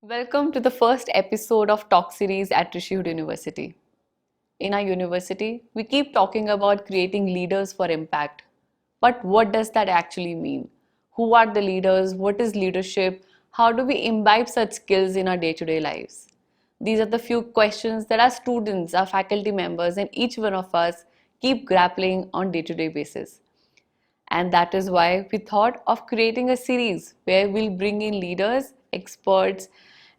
Welcome to the first episode of Talk Series at Rishihood University. In our university, we keep talking about creating leaders for impact. But what does that actually mean? Who are the leaders? What is leadership? How do we imbibe such skills in our day-to-day lives? These are the few questions that our students, our faculty members, and each one of us keep grappling on day-to-day basis. And that is why we thought of creating a series where we'll bring in leaders, experts,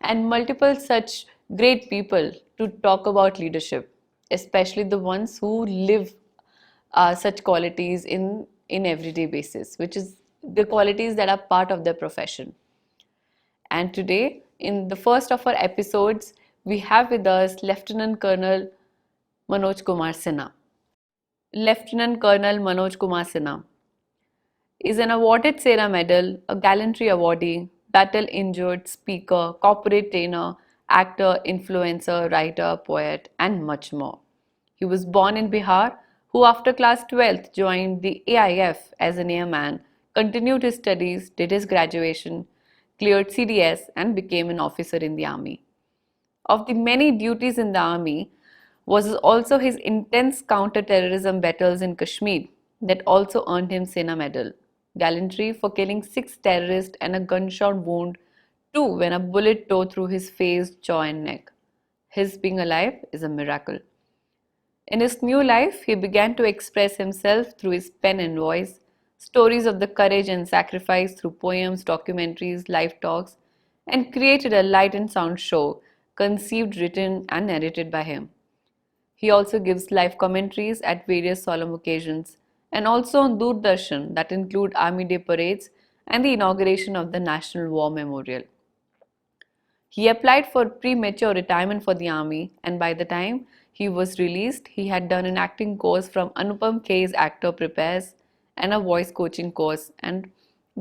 and multiple such great people to talk about leadership, especially the ones who live such qualities in everyday basis, which is the qualities that are part of their profession. And today, in the first of our episodes, we have with us Lieutenant Colonel Manoj Kumar Sinha. Lieutenant Colonel Manoj Kumar Sinha is an awarded Sena Medal, a gallantry awardee, battle injured speaker, corporate trainer, actor, influencer, writer, poet, and much more. He was born in Bihar, who after class 12th joined the AIF as an airman, continued his studies, did his graduation, cleared CDS, and became an officer in the army. Of the many duties in the army was also his intense counter-terrorism battles in Kashmir that also earned him Sena Medal. Gallantry for killing 6 terrorists and a gunshot wound 2 when a bullet tore through his face, jaw and neck. His being alive is a miracle. In his new life, he began to express himself through his pen and voice, stories of the courage and sacrifice through poems, documentaries, live talks, and created a light and sound show conceived, written, and narrated by him. He also gives live commentaries at various solemn occasions and also on Doordarshan that include Army Day parades and the inauguration of the National War Memorial. He applied for premature retirement for the army, and by the time he was released, he had done an acting course from Anupam Kher's Actor Prepares and a voice coaching course and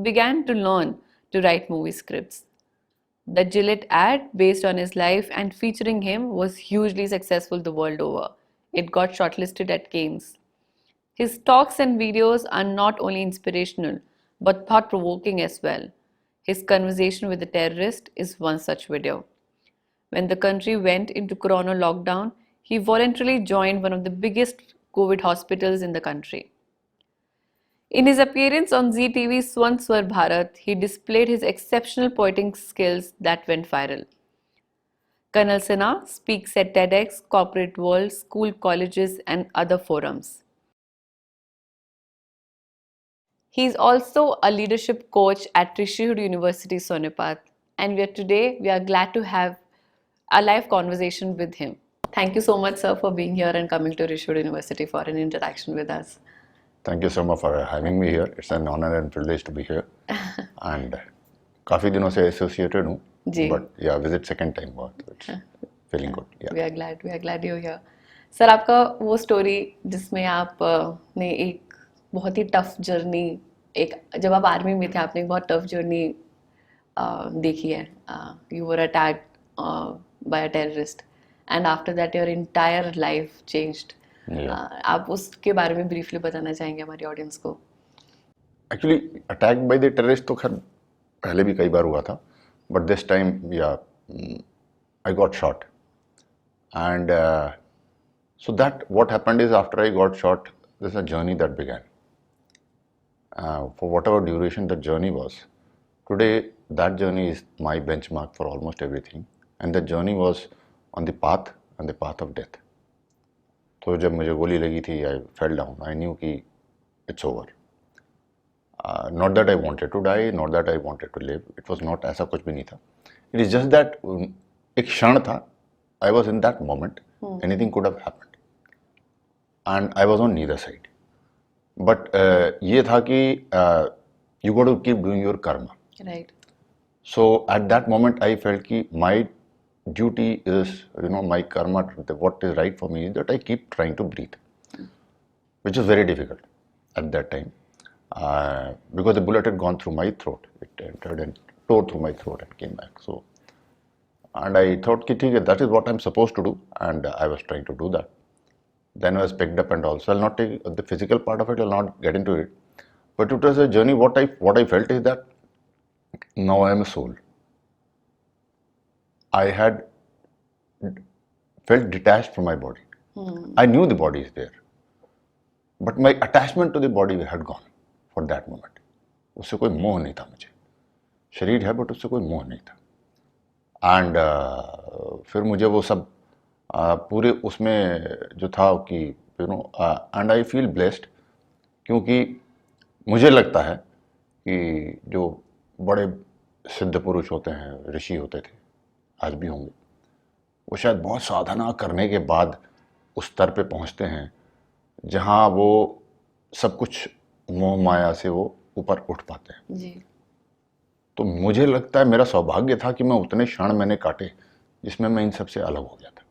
began to learn to write movie scripts. The Gillette ad, based on his life and featuring him, was hugely successful the world over. It got shortlisted at Cannes. His talks and videos are not only inspirational but thought provoking as well. His conversation with the terrorist is one such video. When the country went into corona lockdown, he voluntarily joined one of the biggest COVID hospitals in the country. In his appearance on Zee TV's Swan Swar Bharat, he displayed his exceptional poetic skills that went viral. Colonel Sinha speaks at TEDx, corporate world, school, colleges, and other forums. He is also a leadership coach at Rishihood University, Sonipat, and we are glad to have a live conversation with him. Thank you so much, sir, for being here and coming to Rishihood University for an interaction with us. Thank you so much for having me here. It's an honor and privilege to be here. And काफी दिनों से associated हूँ. But yeah, visit second time हुआ तो it's feeling good. Yeah. We are glad you're here. Sir, आपका वो story जिसमें आप ने एक बहुत ही टफ जर्नी, एक जब आप आर्मी में थे आपने एक बहुत टफ जर्नी देखी है. You were attacked by a terrorist and after that your entire life changed. आप उसके बारे में ब्रीफली बताना चाहेंगे हमारी ऑडियंस को? Actually, attacked by the terrorist तो खैर पहले भी कई बार हुआ था, but this time I got shot, and so that what happened is after I got shot, there's a journey that began. For whatever duration that journey was, today that journey is my benchmark for almost everything, and that journey was on the path of death. तो जब मुझे गोली लगी थी, I fell down. I knew कि it's over. Not that I wanted to die, not that I wanted to live. It was not ऐसा कुछ भी नहीं था. It is just that एक क्षण था. I was in that moment. Anything could have happened, and I was on neither side. But ये था कि you got to keep doing your karma. Right. So at that moment, I felt कि my duty is, my karma, what is right for me is that I keep trying to breathe, which is very difficult at that time because the bullet had gone through my throat. It entered and tore through my throat and came back. So, and I thought, that is what I'm supposed to do, and I was trying to do that. Then I was picked up and also, I'll not take the physical part of it, I'll not get into it. But it was a journey. What I felt is that now I am a soul. I had felt detached from my body. I knew the body is there, but my attachment to the body had gone for that moment. उससे कोई मोह नहीं था मुझे. शरीर है but उससे कोई मोह नहीं था. एंड फिर मुझे वो सब पूरे उसमें जो था कि you know, and I feel blessed, क्योंकि मुझे लगता है कि जो बड़े सिद्ध पुरुष होते हैं, ऋषि होते थे, आज भी होंगे, वो शायद बहुत साधना करने के बाद उस स्तर पे पहुंचते हैं जहां वो सब कुछ मोह माया से वो ऊपर उठ पाते हैं जी. तो मुझे लगता है मेरा सौभाग्य था कि मैं उतने क्षण मैंने काटे जिसमें मैं इन सब से अलग हो गया था.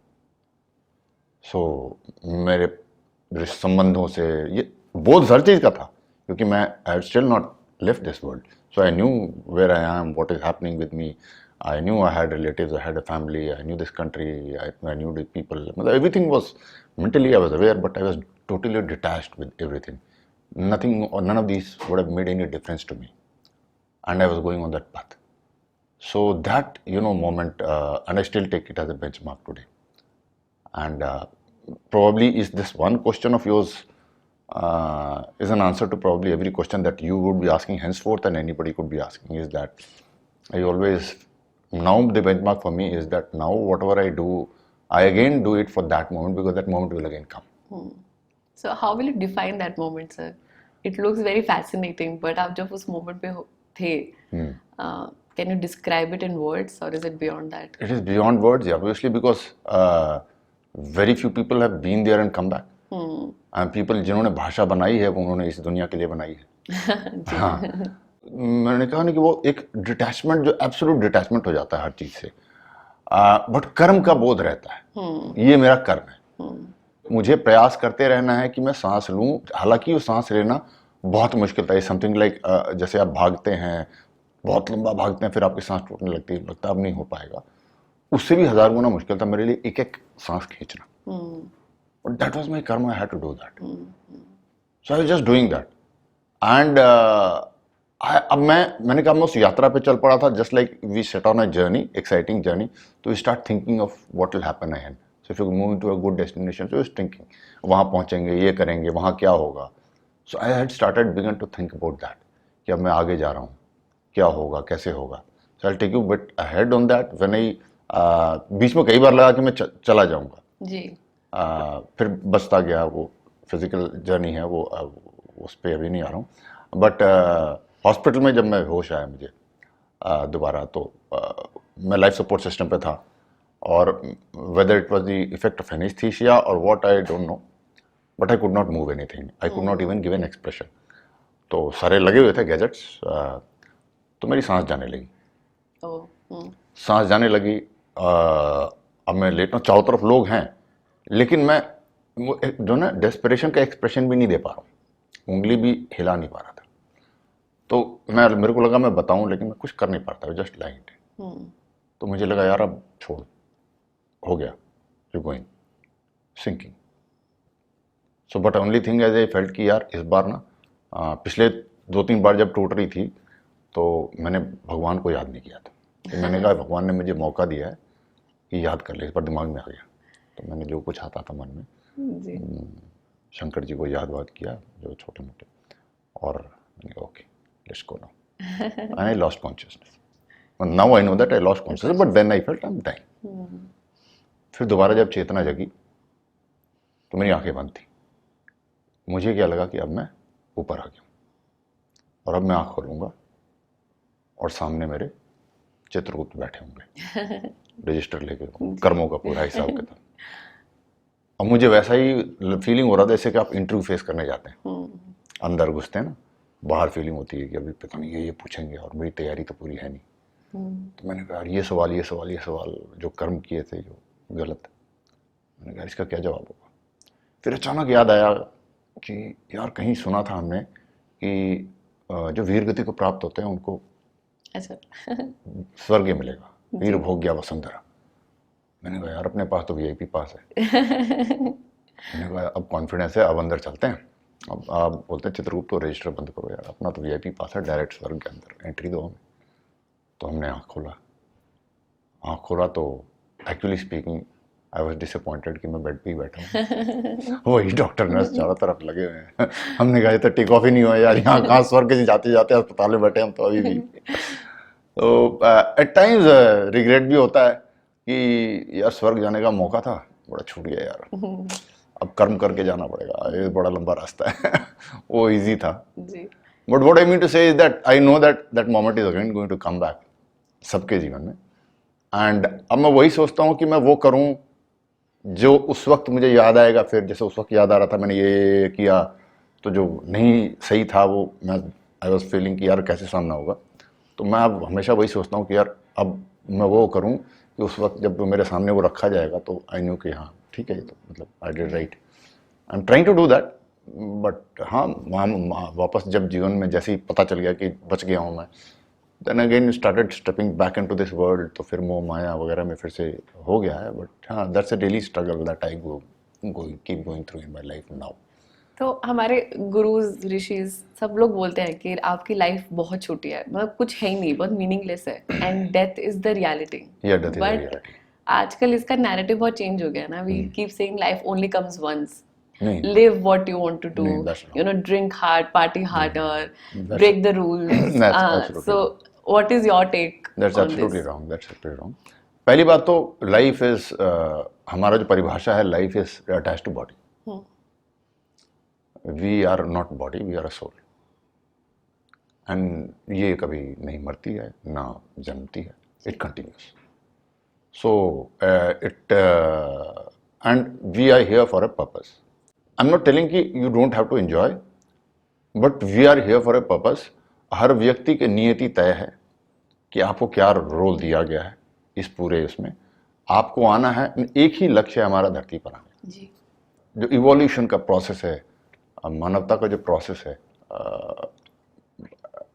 मेरे संबंधों से ये बोध हर चीज़ का था, क्योंकि मैं I still not left this world, so I knew where I am, what is happening with me. I knew I had relatives, I had a family, I knew this country, I knew the people. Everything was, mentally I was aware, but I was totally detached with everything. Nothing or none of these would have made any difference to me. And I was going on that path. So that, moment, and I still take it as a benchmark today. And probably is this one question of yours is an answer to probably every question that you would be asking henceforth and anybody could be asking, is that I always, now the benchmark for me is that now whatever I do, I again do it for that moment, because that moment will again come. So how will you define that moment, sir? It looks very fascinating, but आप जब उस moment पे थे, can you describe it in words, or is it beyond that? It is beyond words, obviously, because very few people have been there and come back. And people जिन्होंने भाषा बनाई है वो उन्होंने इस दुनिया के लिए बनाई है. हाँ, मैंने कहा ना कि वो एक डिटैचमेंट, जो एब्सोल्यूट डिटैचमेंट हो जाता है हर चीज से, बट कर्म का बोध रहता है. ये मेरा कर्म है. मुझे प्रयास करते रहना है कि मैं सांस लूं. हालांकि वो सांस लेना बहुत मुश्किल था. समथिंग लाइक जैसे आप भागते हैं, बहुत लंबा भागते हैं, फिर आपकी सांस टूटने लगती है, लगता है अब नहीं हो पाएगा. उससे भी 1000 गुना मुश्किल था मेरे लिए एक एक सांस खींचना. But that was my karma, I had to do that. So I was just doing that. And अब मैंने कहा मैं उस यात्रा पे चल पड़ा था. Just like we set on a journey, exciting journey, तो we start thinking of what will happen ahead. So if you move to a good destination, so is thinking वहाँ पहुँचेंगे, ये करेंगे, वहाँ क्या होगा. So I had started began to think about that कि अब मैं आगे जा रहा हूँ, क्या होगा, कैसे होगा. So I take you bit ahead on that. When I बीच में कई बार लगा कि मैं चला जाऊँगा जी. फिर बचता गया. वो फिजिकल जर्नी है, वो उस पर अभी नहीं आ रहा हूँ. बट हॉस्पिटल में जब मैं होश आया मुझे दोबारा, तो मैं लाइफ सपोर्ट सिस्टम पे था, और whether it was the effect of anaesthesia और what, I don't know, but I could not move anything. I could not even give an expression. तो सारे लगे हुए थे गैजेट्स. तो मेरी सांस जाने लगी. सांस जाने लगी. अब मैं लेटा हूँ, चारों तरफ लोग हैं, लेकिन मैं जो ना डेस्परेशन का एक्सप्रेशन भी नहीं दे पा रहा हूँ, उंगली भी हिला नहीं पा रहा था. तो मेरे को लगा मैं बताऊं, लेकिन मैं कुछ कर नहीं पाता, जस्ट लाइंग. तो मुझे लगा यार अब छोड़, हो गया, you going sinking. So but only thing as I felt कि यार इस बार ना, पिछले 2-3 बार जब टूट रही थी तो मैंने भगवान को याद नहीं किया था. तो मैंने कहा भगवान ने मुझे मौका दिया है कि याद कर ले. इस पर दिमाग में आ गया, तो मैंने जो कुछ आता था मन में, शंकर जी को याद किया, जो छोटे मोटे, और okay, let's go now. And I lost consciousness. Now I know that I lost consciousness, but then I felt I am dying. फिर दोबारा जब चेतना जगी तो मेरी आंखें बंद थी. मुझे क्या लगा कि अब मैं ऊपर आ गया, और अब मैं आँख खोलूँगा और सामने मेरे चित्रगुप्त बैठे होंगे, रजिस्टर लेके, कर्मों का पूरा हिसाब किताब. अब मुझे वैसा ही फीलिंग हो रहा था जैसे कि आप इंटरव्यू फेस करने जाते हैं, अंदर घुसते हैं ना, बाहर फीलिंग होती है कि अभी पता नहीं ये पूछेंगे और मेरी तैयारी तो पूरी है नहीं. तो मैंने कहा ये सवाल जो कर्म किए थे जो गलत, मैंने कहा इसका क्या जवाब होगा. फिर अचानक याद आया कि यार कहीं सुना था हमने कि जो वीर गति को प्राप्त होते हैं उनको स्वर्ग मिलेगा, वीर भोग्या वसुंधरा. मैंने कहा यार अपने पास तो वीआईपी पास है. मैंने कहा अब कॉन्फिडेंस है, अब अंदर चलते हैं. अब आप बोलते हैं चित्रगुप्त तो रजिस्टर बंद करो यार, अपना तो वीआईपी पास है, डायरेक्ट स्वर्ग के अंदर एंट्री दो हमें. तो हमने आँख खोला, आँख खोला तो actually speaking I was disappointed कि मैं बेड पे ही बैठा हूँ। वही डॉक्टर नर्स चारों तरफ लगे हुए हैं। हमने कहा ये तो टेक ऑफ ही नहीं हुआ यार, यहाँ कहाँ स्वर्ग से जाते जाते अस्पताल में बैठे हम तो अभी भी। तो एट टाइम्स रिग्रेट भी होता है कि यार स्वर्ग जाने का मौका था, बड़ा छूट गया यार, अब कर्म करके जाना पड़ेगा, ये बड़ा लंबा रास्ता है। वो इजी था। जी। But what I mean to say is that I know that that moment is again going to come back सबके जीवन में। एंड अब मैं वही सोचता हूँ कि मैं वो करूँ जो उस वक्त मुझे याद आएगा। फिर जैसे उस वक्त याद आ रहा था मैंने ये किया, तो जो नहीं सही था वो मैं आई वॉज फीलिंग कि यार कैसे सामना होगा। तो मैं अब हमेशा वही सोचता हूँ कि यार अब मैं वो करूँ कि उस वक्त जब मेरे सामने वो रखा जाएगा तो आई नो कि हाँ ठीक है, ये तो मतलब I did right, I am trying to do that. But हाँ वहाँ वापस जब जीवन में जैसे ही पता चल गया कि बच गया हूँ मैं, then again started stepping back into this world, तो फिर मोह माया वगैरह में फिर से हो गया है। बट हाँ that's a daily struggle that I keep going through in my life now. तो हमारे गुरुज ऋषिज सब लोग बोलते हैं कि आपकी लाइफ बहुत छोटी है, मतलब कुछ है ही नहीं, बहुत मीनिंगलेस है, and death is the reality. Yeah, that is the but reality. आजकल इसका नैरेटिव बहुत चेंज हो गया ना, we keep saying life only comes once, नहीं live what you want to do, नहीं, that's you wrong. No, drink hard, party harder, That's break the rules. that's absolutely so wrong. What is your take That's on absolutely this? wrong. That's absolutely wrong. पहली बात तो life is हमारा जो परिभाषा है, life is attach to body. We are not body, we are a soul. And ये कभी नहीं मरती है ना जन्मती है, it continues. So it and we are here for a purpose. I am not telling कि you don't have to enjoy, but we are here for a purpose. हर व्यक्ति की नियति तय है कि आपको क्या रोल दिया गया है इस पूरे उसमें, आपको आना है। एक ही लक्ष्य है हमारा, धरती पर आना। जी। जो इवोल्यूशन का प्रोसेस है, मानवता का जो प्रोसेस है,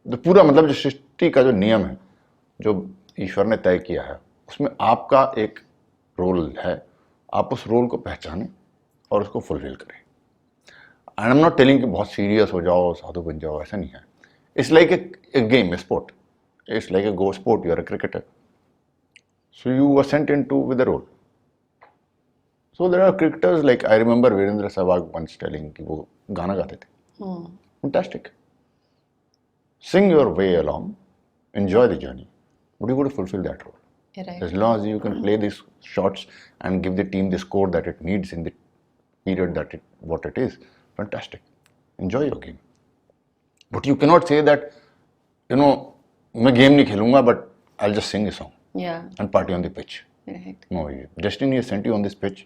जो पूरा मतलब जो सृष्टि का जो नियम है जो ईश्वर ने तय किया है, उसमें आपका एक रोल है। आप उस रोल को पहचानें और उसको फुलफिल करें। आई एम नॉट टेलिंग कि बहुत सीरियस हो जाओ, साधु बन जाओ, ऐसा नहीं है। It's like a game, a sport. It's like a go sport. You are a cricketer, so you were sent into with a role. So there are cricketers like I remember Virendra Sehwag once telling कि वो गाना गाते थे, fantastic. Sing your way along, enjoy the journey, but you got to fulfill that role. Right. As long as you can play these shots and give the team the score that it needs in the period that what it is, fantastic. Enjoy your game, but you cannot say that मैं game नहीं खेलूंगा but I just sing a song and party on the pitch. No, destiny has sent you on this pitch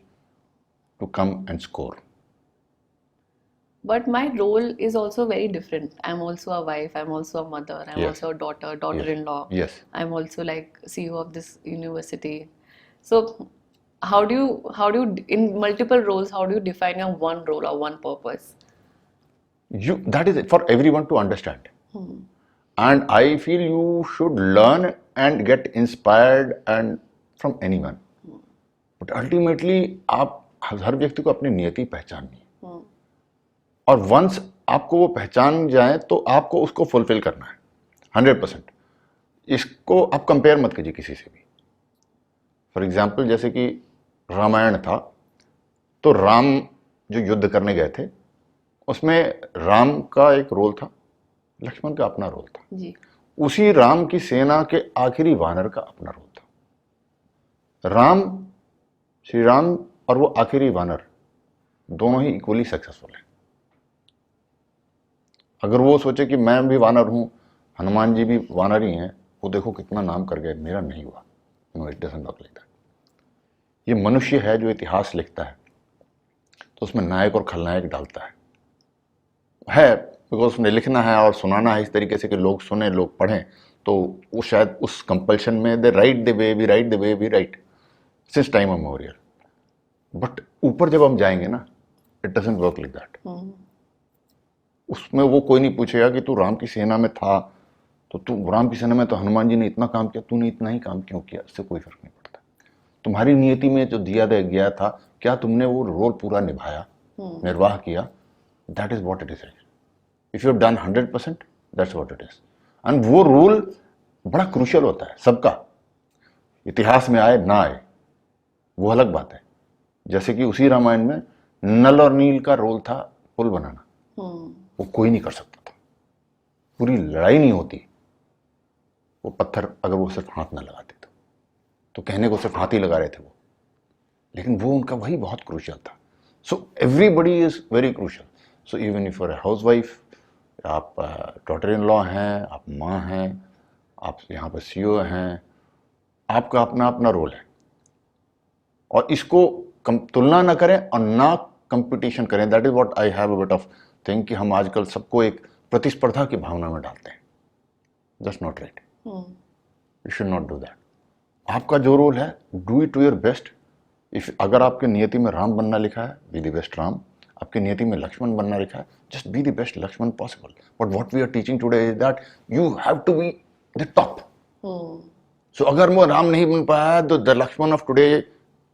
to come and score. But my role is also very different. I'm also a wife, I'm also a mother, I'm Yes. also a daughter, daughter-in-law. Yes. I'm also like CEO of this university. So how do you in multiple roles, how do you define your one role or one purpose? That is for everyone to understand. And I feel you should learn and get inspired and from anyone. But ultimately आप हर व्यक्ति को अपनी नियति पहचाननी है, और once आपको वो पहचान जाए तो आपको उसको फुलफिल करना है 100%। इसको आप कंपेयर मत कीजिए किसी से भी। फॉर एग्जाम्पल जैसे कि रामायण था, तो राम जो युद्ध करने गए थे उसमें राम का एक रोल था, लक्ष्मण का अपना रोल था जी। उसी राम की सेना के आखिरी वानर का अपना रोल था। राम, श्री राम और वो आखिरी वानर दोनों ही इक्वली सक्सेसफुल हैं। अगर वो सोचे कि मैं भी वानर हूं, हनुमान जी भी वानर ही हैं, वो देखो कितना नाम कर गए, मेरा नहीं हुआ। No, it doesn't work like that. ये मनुष्य है जो इतिहास लिखता है, तो उसमें नायक और खलनायक डालता है बिकॉज उसने लिखना है और सुनाना है इस तरीके से कि लोग सुने, लोग पढ़ें। तो वो शायद उस कंपल्शन में they write the way we write, the way we write since time memorial. But ऊपर जब हम जाएंगे ना, it doesn't work like that. उसमें वो कोई नहीं पूछेगा कि तू राम की सेना में था, तो तू राम की सेना में तो हनुमान जी ने इतना काम किया, तूने इतना ही काम क्यों किया, इससे कोई फर्क नहीं पड़ता। तुम्हारी नियति में जो दिया गया था, क्या तुमने वो रोल पूरा निभाया, निर्वाह किया? That is what it is. If you have done 100%, that's what it is. And वो रोल बड़ा क्रूशियल होता है सबका। इतिहास में आए ना आए वो अलग बात है। जैसे कि उसी रामायण में नल और नील का रोल था पुल बनाना, वो कोई नहीं कर सकता था, पूरी लड़ाई नहीं होती वो पत्थर अगर वो सिर्फ हाथ ना लगाते तो कहने को सिर्फ हाथ ही लगा रहे थे वो, लेकिन वो उनका वही बहुत क्रूशियल था। So everybody is very crucial. So even if you are a housewife, आप डॉटर इन लॉ हैं, आप माँ हैं, आप यहाँ पर CEO हैं, आपका अपना अपना रोल है। और इसको तुलना ना करें और ना कंपटीशन करें। That is what I have a bit of thing कि हम आजकल सबको एक प्रतिस्पर्धा की भावना में डालते हैं। That's not right, you should not do that. आपका जो रोल है do it to your best. If अगर आपके नियति में राम बनना लिखा है, बी द बेस्ट राम। आपकी नियति में लक्ष्मण बनना लिखा है, just be the best Lakshman possible. But what we are teaching today is that you have to be the top. So अगर वो राम नहीं बन पाया तो the Lakshman of today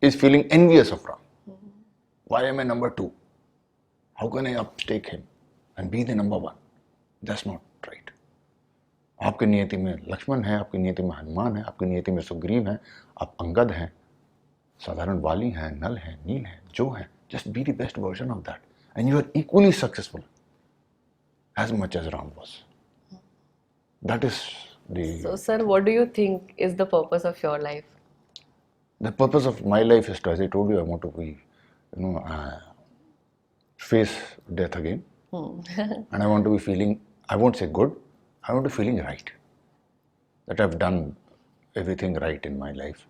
is feeling envious of Ram. Why am I number 2? How can I uptake him and be the number 1? That's not right. आपकी नियति में लक्ष्मण है, आपकी नियति में हनुमान है, आपकी नियति में सुग्रीव है, आप अंगद हैं, साधारण वाली हैं, नल हैं, नील हैं, जो हैं. Just be the best version of that, and you are equally successful as much as Ram was. That is the. So, sir, what do you think is the purpose of your life? The purpose of my life is to, as I told you, I want to be, face death again. And I want to be feeling, I won't say good, I want to be feeling right. That I've done everything right in my life.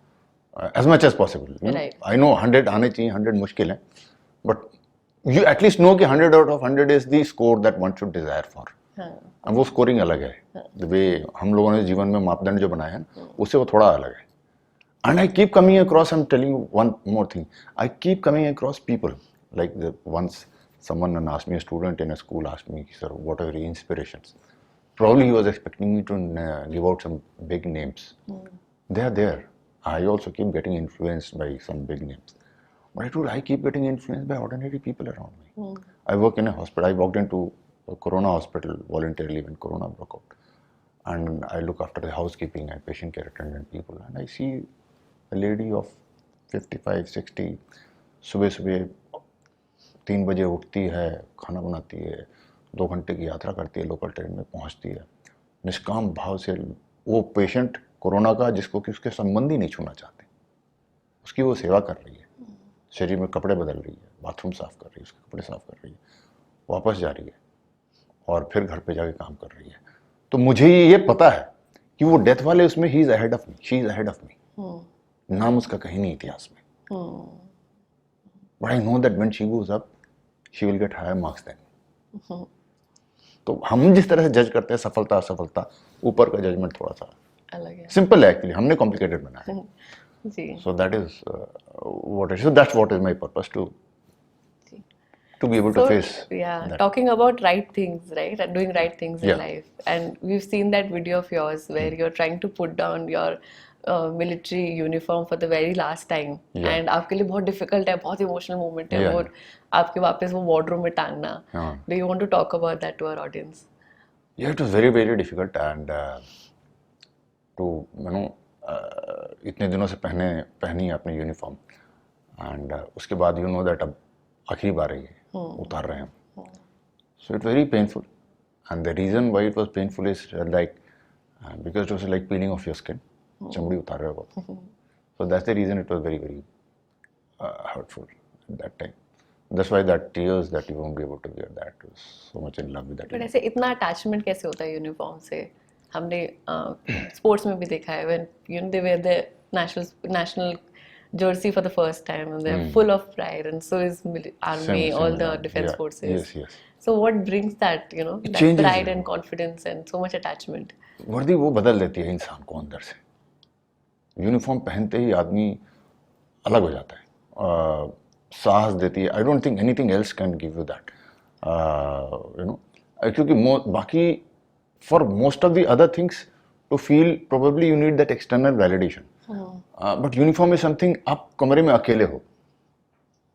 As much as possible. Right. I know 100 आने चाहिए, 100 मुश्किल है. But you at least know कि 100 out of 100 is the score that one should desire for. और वो scoring अलग है. The way हम लोगों ने जीवन में मापदंड जो बनाए हैं, उससे वो थोड़ा अलग है. And I keep coming across, I'm telling you one more thing, I keep coming across people, like once someone asked me, a student in a school asked me, sir, what are your inspirations? Probably he was expecting me to give out some big names. They are there. I also keep getting influenced by some big names. But I told I keep getting influenced by ordinary people around me. I work in a hospital. I walked into a Corona hospital voluntarily when Corona broke out. And I look after the housekeeping and patient care attendant people. And I see a lady of 55, 60, सुबह सुबह 3 बजे उठती है, खाना बनाती है, 2 घंटे की यात्रा करती है, लोकल ट्रेन में पहुंचती है, निष्काम भाव से वो पेशेंट कोरोना का जिसको कि उसके संबंधी नहीं छूना चाहते, उसकी वो सेवा कर रही है, शरीर में कपड़े बदल रही है, बाथरूम साफ कर रही है, उसके कपड़े साफ कर रही है, वापस जा रही है और फिर घर पे जाके काम कर रही है. तो मुझे ये पता है कि वो डेथ वाले उसमें he is ahead of me, she is ahead of me. नाम उसका कहीं नहीं इतिहास में. But I know that when she goes up, she will get higher marks then. तो हम जिस तरह से जज करते हैं सफलता असफलता, ऊपर का जजमेंट थोड़ा सा अलग है. सिंपल है एक्चुअली, हमने कॉम्प्लिकेटेड बनाया है. जी. So that is what it is. So that's what is my purpose, to be able to face. Yeah, that. talking about right things, right, and doing right things in Yeah. life, and we've seen that video of yours where you're trying to put down your military uniform for the very last time, Yeah. and आपके लिए बहुत difficult है, बहुत emotional moment है, Yeah. और आपके वापस वो wardrobe में टांगना. हाँ. Do you want to talk about that to our audience? Yeah, it was very very difficult and to इतने दिनों से पहनी अपनी यूनिफॉर्म एंड उसके बाद यू नो दैट अब आखिरी बार है ये उतार रहे हैं हम. So it very painful and the reason why it was painful is like because it was like peeling off your skin. चमड़ी उतार रहे हो. So that's the reason it was very very hurtful at that time. That's why that tears that you won't be able to wear that, was so much in love with that. But ऐसे इतना attachment कैसे होता है uniform से? हमने sports में भी देखा है when you know they wear the national jersey for the first time and they're full of pride, and so is army, Same, all the yeah. defense Yeah. forces. Yes, yes. So what brings that, you know, It that changes pride you. and confidence and so much attachment? वर्दी वो बदल देती है इंसान को अंदर से. Uniform पहनते ही आदमी अलग हो जाता है. साहस देती है. I don't think anything else can give you that, you know, क्योंकि बाकी for most of the other things to feel probably you need that external validation. But uniform is something, आप कमरे में अकेले हो,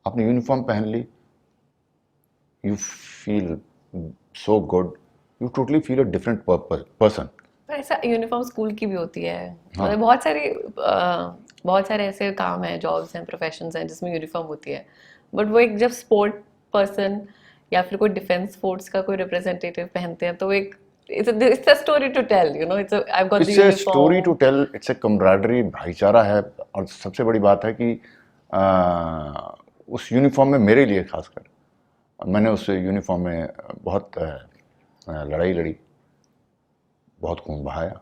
आपने यूनिफॉर्म पहन ली, you feel so good, you totally feel a different person. पर ऐसा यूनिफॉर्म स्कूल की भी होती है. मतलब बहुत सारी बहुत सारे ऐसे काम हैं, जॉब्स हैं, प्रोफेशंस हैं जिसमें यूनिफॉर्म होती है, बट वो एक जब स्पोर्ट पर्सन या फिर कोई डिफेंस फोर्स का कोई रिप्रेजेंटेटिव पहनते हैं तो एक it's a story to tell, you know, it's I got the it's a story to uniform. Tell, it's a camaraderie, भाईचारा है। और सबसे बड़ी बात है कि उस यूनिफॉर्म में मेरे लिए खासकर मैंने उस यूनिफॉर्म में बहुत लड़ाई लड़ी, बहुत खून बहाया।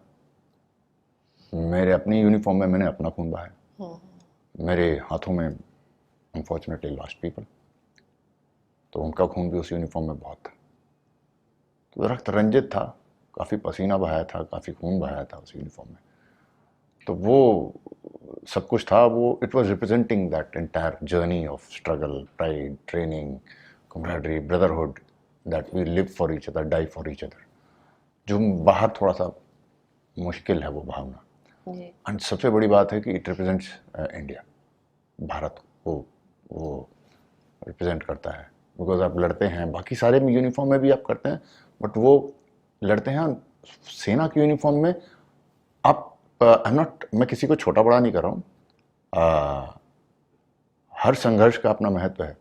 मेरे अपनी यूनिफॉर्म में मैंने अपना खून बहाया। मेरे हाथों में अनफॉर्चुनेटली लॉस्ट पीपल, तो उनका खून भी उस यूनिफॉर्म में बहुत था। तो रक्त रंजित था, काफ़ी पसीना बहाया था, काफ़ी खून बहाया था उस यूनिफॉर्म में। तो वो सब कुछ था, वो it was representing that entire journey of struggle, pride, training, camaraderie, brotherhood, that we live for each other, die for each other. जो बाहर थोड़ा सा मुश्किल है वो भावना। एंड सबसे बड़ी बात है कि इट रिप्रेजेंट्स इंडिया, भारत को वो रिप्रेजेंट करता है। बिकॉज आप लड़ते हैं, बाकी सारे यूनिफॉर्म में भी आप करते हैं, बट वो लड़ते हैं सेना की यूनिफॉर्म में। आप आई एम नॉट, मैं किसी को छोटा बड़ा नहीं कर रहा हूँ, हर संघर्ष का अपना महत्व है,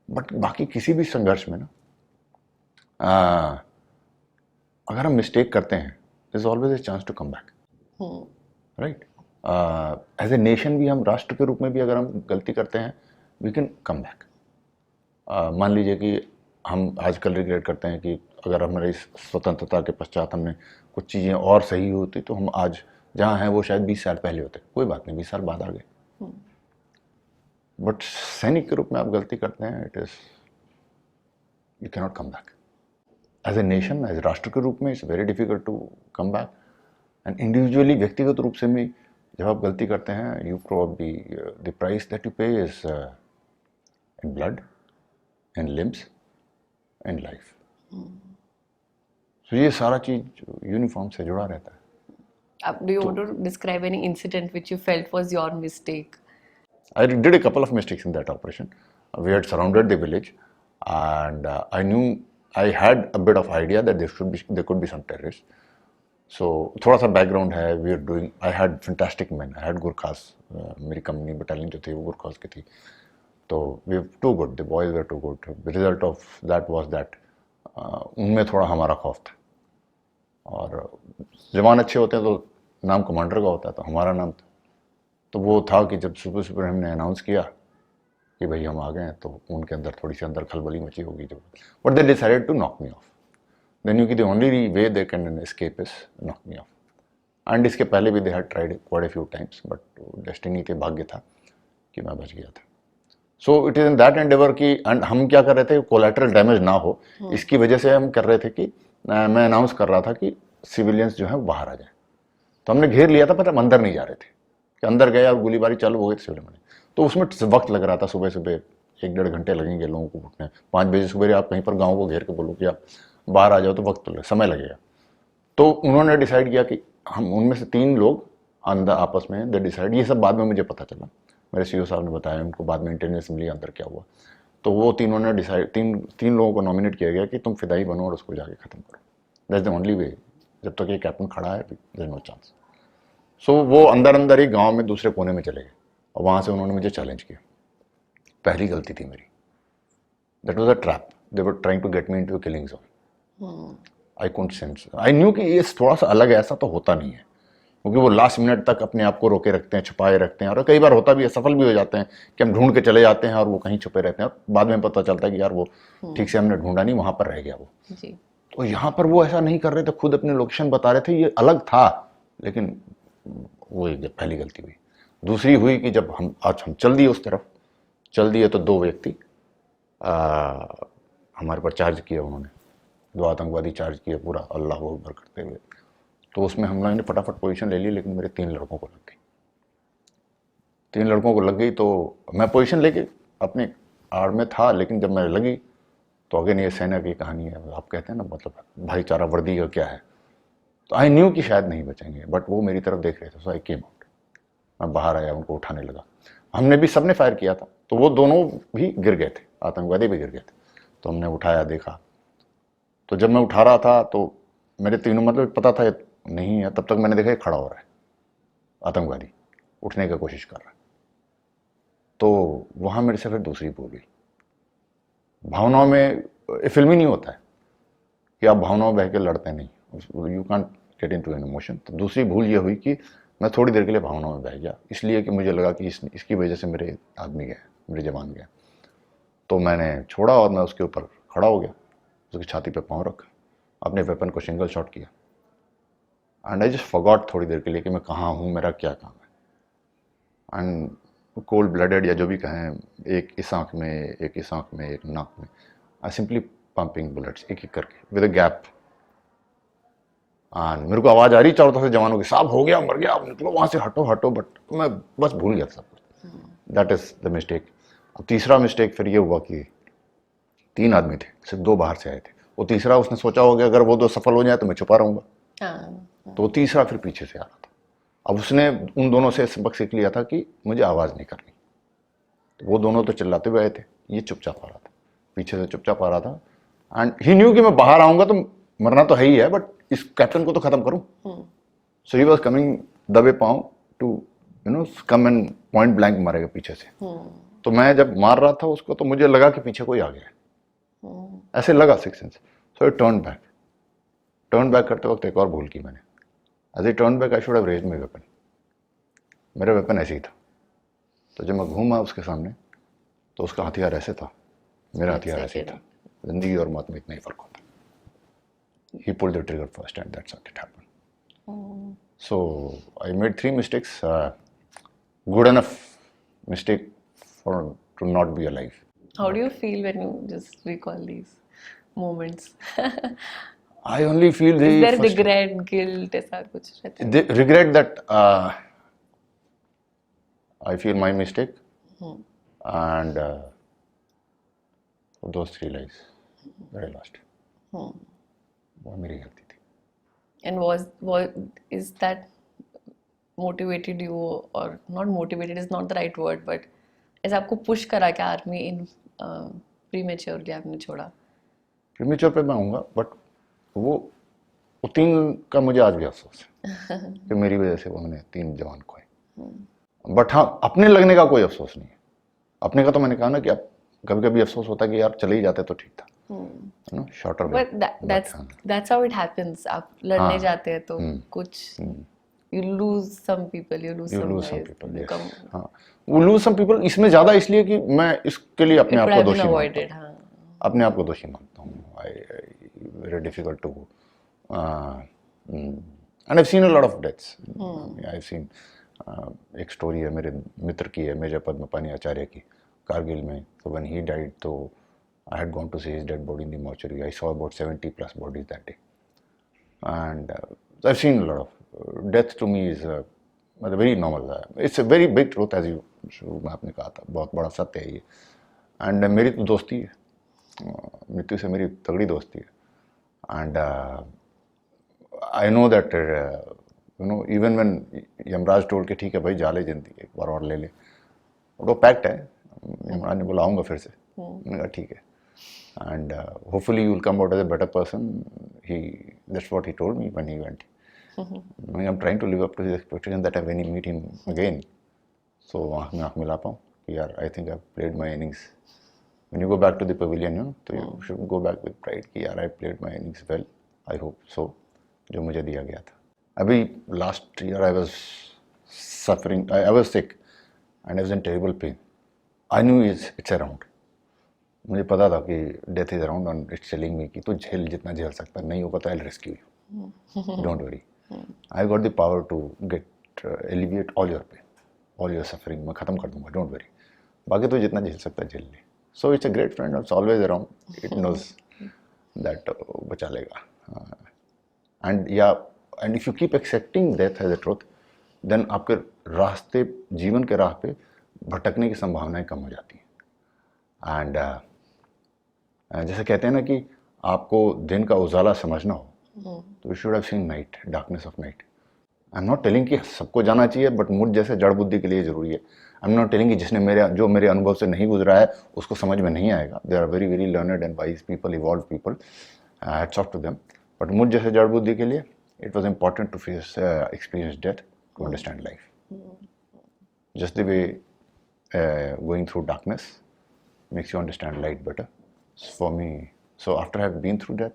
बट बाकी किसी भी संघर्ष में ना अगर हम मिस्टेक करते हैं, there is always a chance to come back, right. As a nation भी, हम राष्ट्र के रूप में भी अगर हम गलती करते हैं, वी कैन कम बैक। मान लीजिए कि हम आजकल रिग्रेट करते हैं कि अगर हमारी स्वतंत्रता के पश्चात हमने कुछ चीज़ें और सही होती तो हम आज जहाँ हैं वो शायद 20 साल पहले होते। कोई बात नहीं, 20 साल बाद आ गए, बट सैनिक के रूप में आप गलती करते हैं, it is, you can not come back. As a nation, as राष्ट्र के रूप में it's very difficult to come back. And individually, व्यक्तिगत रूप से भी जब आप गलती करते हैं, you probably the price that you pay is in blood, in limbs, in life. तो ये सारा चीज यूनिफॉर्म से जुड़ा रहता है। Do you want to describe any incident which you felt was your mistake? I did a couple of mistakes in that operation. We had surrounded the village, and I knew, I had a bit of idea that there could be some terrorists. So थोड़ा सा background है, we are doing, I had fantastic man, I had Gurkhas, मेरी company battalion जो थी वो गुरखास की थी, तो we too good, the boys were too good. The result of that was that उनमें थोड़ा हमारा खौफ था, और जवान अच्छे होते हैं तो नाम कमांडर का होता है, तो हमारा नाम था। तो वो था कि जब सुबह सुबह हमने अनाउंस किया कि भाई हम आ गए हैं, तो उनके अंदर थोड़ी सी अंदर खलबली मची होगी जो, but they decided to knock me off. They knew कि the only way they can escape is knock me off. And इसके पहले भी they had tried quite a few times, but destiny के भाग्य था कि मैं बच गया था। So it is in that endeavour कि, एंड हम क्या कर रहे थे, कोलैटरल डैमेज ना हो, इसकी वजह से हम कर रहे थे कि मैं अनाउंस कर रहा था कि सिविलियंस जो है बाहर आ जाए। तो हमने घेर लिया था, पर हम अंदर नहीं जा रहे थे, कि अंदर गए और गोलीबारी चालू हो गई सिविलियन में। तो उसमें वक्त लग रहा था, सुबह सुबह 1-1.5 घंटे लगेंगे लोगों को उठने। 5 बजे सुबह आप कहीं पर गाँव को घेर के बोलो कि आप बाहर आ जाओ, तो वक्त समय लगेगा। तो उन्होंने डिसाइड किया कि हम उनमें से 3 लोग अंदर आपस में दे डिसाइड, ये सब बाद में मुझे पता चला, मेरे सीईओ साहब ने बताया, उनको बाद में इंटरनल असेंबली अंदर क्या हुआ। तो वो तीनों ने डिसाइड, तीन लोगों को नॉमिनेट किया गया कि तुम फिदाई बनो और उसको जाके ख़त्म करो। दैट्स द ओनली वे, जब तक ये कैप्टन खड़ा है देयर इज नो चांस। सो वो अंदर अंदर ही गांव में दूसरे कोने में चले गए, और वहाँ से उन्होंने मुझे चैलेंज किया। पहली गलती थी मेरी, that was a trap, they were trying to get me into a killing zone. I couldn't sense, I knew कि ये थोड़ा सा अलग है, ऐसा तो होता नहीं है, क्योंकि वो लास्ट मिनट तक अपने आप को रोके रखते हैं, छुपाए रखते हैं, और कई बार होता भी है, सफल भी हो जाते हैं कि हम ढूंढ के चले जाते हैं और वो कहीं छुपे रहते हैं, और बाद में पता चलता है कि यार वो ठीक से हमने ढूंढा नहीं, वहाँ पर रह गया वो जी। तो यहाँ पर वो ऐसा नहीं कर रहे थे, खुद अपने लोकेशन बता रहे थे, ये अलग था। लेकिन वो जब पहली गलती हुई, दूसरी हुई कि जब हम चल दिए उस तरफ, चल दिए तो 2 व्यक्ति हमारे पर चार्ज किया, उन्होंने 2 आतंकवादी चार्ज किए पूरा अल्लाह अकबर करते हुए। तो उसमें हम लोगों ने फटाफट पोजीशन ले ली, लेकिन मेरे 3 लड़कों को लग गई। 3 लड़कों को लग गई, तो मैं पोजीशन लेके अपने आड़ में था, लेकिन जब मैं लगी तो अगेन ये सेना की कहानी है, आप कहते हैं ना, मतलब भाईचारा वर्दी का क्या है। तो आई न्यू कि शायद नहीं बचेंगे, बट वो मेरी तरफ देख रहे थे, सो आई केम आउट। मैं बाहर आया, उनको उठाने लगा, हमने भी सबने फायर किया था, तो वो दोनों भी गिर गए थे, आतंकवादी भी गिर गए थे। तो हमने उठाया, देखा, तो जब मैं उठा रहा था तो मेरे तीनों, मतलब पता था नहीं है, तब तक मैंने देखा ये खड़ा हो रहा है आतंकवादी, उठने की कोशिश कर रहा है। तो वहाँ मेरे से फिर दूसरी भूल हुई। भावनाओं में फिल्मी नहीं होता है कि आप भावनाओं बह के लड़ते नहीं, you can't get into an emotion. तो दूसरी भूल ये हुई कि मैं थोड़ी देर के लिए भावनाओं में बह गया, इसलिए कि मुझे लगा कि इसकी वजह से मेरे आदमी गए, मेरे जवान गए। तो मैंने छोड़ा और मैं उसके ऊपर खड़ा हो गया, उसकी छाती पे पाँव रखा, अपने वेपन को सिंगल शॉट किया, एंड आई जस्ट फॉरगॉट थोड़ी देर के लिए कि मैं कहाँ हूँ, मेरा क्या काम है। एंड कोल्ड ब्लडेड या जो भी कहें, एक इस आँख में, एक इस आँख में, एक नाक में, आई सिंपली पंपिंग बुलेट्स एक एक करके विद अ गैप। एंड मेरे को आवाज़ आ रही चारों तरफ से जवानों की, साहब हो गया, मर गया, आप निकलो वहाँ से, हटो हटो, बट मैं बस भूल गया सब कुछ। That is the mistake. अब तीसरा मिस्टेक फिर ये हुआ कि 3 आदमी थे, सिर्फ 2 बाहर से आए थे। वो तीसरा उसने सोचा होगा अगर वो 2 सफल हो जाए तो मैं छुपा रहूँगा, तो वो तीसरा फिर पीछे से आ रहा था। अब उसने उन दोनों से सबक सीख लिया था कि मुझे आवाज़ नहीं करनी। तो वो दोनों तो चिल्लाते हुए आए थे, ये चुपचाप आ रहा था, पीछे से चुपचाप आ रहा था। एंड ही न्यू कि मैं बाहर आऊँगा तो मरना तो है ही है, बट इस कैप्टन को तो ख़त्म करूँ। सो ही वॉज कमिंग दबे पाँव to come and point blank मारेगा पीछे से। तो मैं जब मार रहा था उसको तो मुझे लगा कि पीछे कोई आ गया, ऐसे लगा 6 sense. So I turn back करते वक्त एक और भूल की मैंने। As I turn back I should have raised my weapon. मेरा वेपन ऐसे ही था। तो जब मैं घूमा उसके सामने तो उसका हथियार ऐसे था, मेरा हथियार ऐसे ही था। जिंदगी और मौत में इतना ही फर्क होता है। He pulled the trigger first and that's how it happened. So I made 3 mistakes, good enough mistake for to not be alive. How do you feel when you just recall these moments? I only feel the Is there first regret, guilt, ऐसा कुछ रहता है? the regret that I feel my mistake and those 3 lives that I lost. वो मेरी गलती थी। And is that motivated you, or not motivated is not the right word, but ऐसा आपको पुश करा क्या आर्मी इन प्रीमेच्योरली आपने छोड़ा? प्रीमेच्योर पे मैं आऊँगा, बट वो 3 का मुझे आज भी अफसोस है कि मेरी वजह से उन्होंने 3 जवान खोए। बट हाँ, अपने लगने का कोई अफसोस नहीं है। अपने का तो मैंने कहा ना कि अब कभी कभी अफसोस होता है कि यार चले ही जाते तो ठीक था, shorter way. But that's how it happens. आप लड़ने जाते हैं तो कुछ you lose some people, you lose some lives, you come. हाँ, वो lose some people इसमें ज़्यादा इसलिए कि मैं इसके लिए अपने आप को दोषी मानता हूँ। अपने आप को दोषी मानता हूँ। Very difficult to and I've seen a lot of deaths. I've seen एक स्टोरी है मेरे मित्र की है, मेजर पद्मपानी आचार्य की, कारगिल में। तो when he died, तो I had gone to see his dead body in the mortuary. I saw about 70 plus bodies that day, and I've seen a lot of death. To me is very normal. It's a very big truth, as you शुरू में आपने कहा था, बहुत बड़ा सत्य है ये। एंड मेरी तो दोस्ती है, मृत्यु से मेरी तगड़ी दोस्ती है। And I know that even when Yamraj told के ठीक है भाई जा ले जिंदगी, एक बार और ले ले, वो पैक्ट है। यमराज ने बोला आऊँगा फिर से, मैंने कहा ठीक है, and hopefully you will come out as a better person. That's what he told me when he went. I'm trying to live up to his expectation that when I meet him again, so आँख में आँख मिला पाऊँ कि यार I think I've played my innings. When you go back to the pavilion, तो you should go back with pride कि यार I played my innings well. I hope so. जो मुझे दिया गया था। अभी last year I was suffering. I was sick and I was in terrible pain. I knew it's around. मुझे पता था कि death is around and it's telling me कि तू झेल जितना झेल सकता, नहीं हो पता, I will rescue you, don't worry, I got the power to get alleviate all your pain, all your suffering, मैं ख़त्म कर दूंगा, डोंट वरी, बाकी तो जितना झेल सकता है झेल ले। So it's a great friend, it's always around, it knows that बचा लेगा। And if you keep accepting death as a truth, then आपके रास्ते, जीवन के राह पे भटकने की संभावनाएं कम हो जाती हैं। एंड जैसे कहते हैं ना कि आपको दिन का उजाला समझना हो तो you should have seen night, darkness of night. I am not telling कि सबको जाना चाहिए, बट मुझ जैसे जड़ बुद्धि के लिए ज़रूरी है। आई एम नॉट टेलिंग कि जिसने मेरे अनुभव से नहीं गुजरा है उसको समझ में नहीं आएगा। There are very very learned and wise people, evolve people, hats off to them, but मुझ जैसे जड़ बुद्धि के लिए it was important to face experience death to understand life. just the way going through darkness makes you understand light better. For me, so after I've been through that,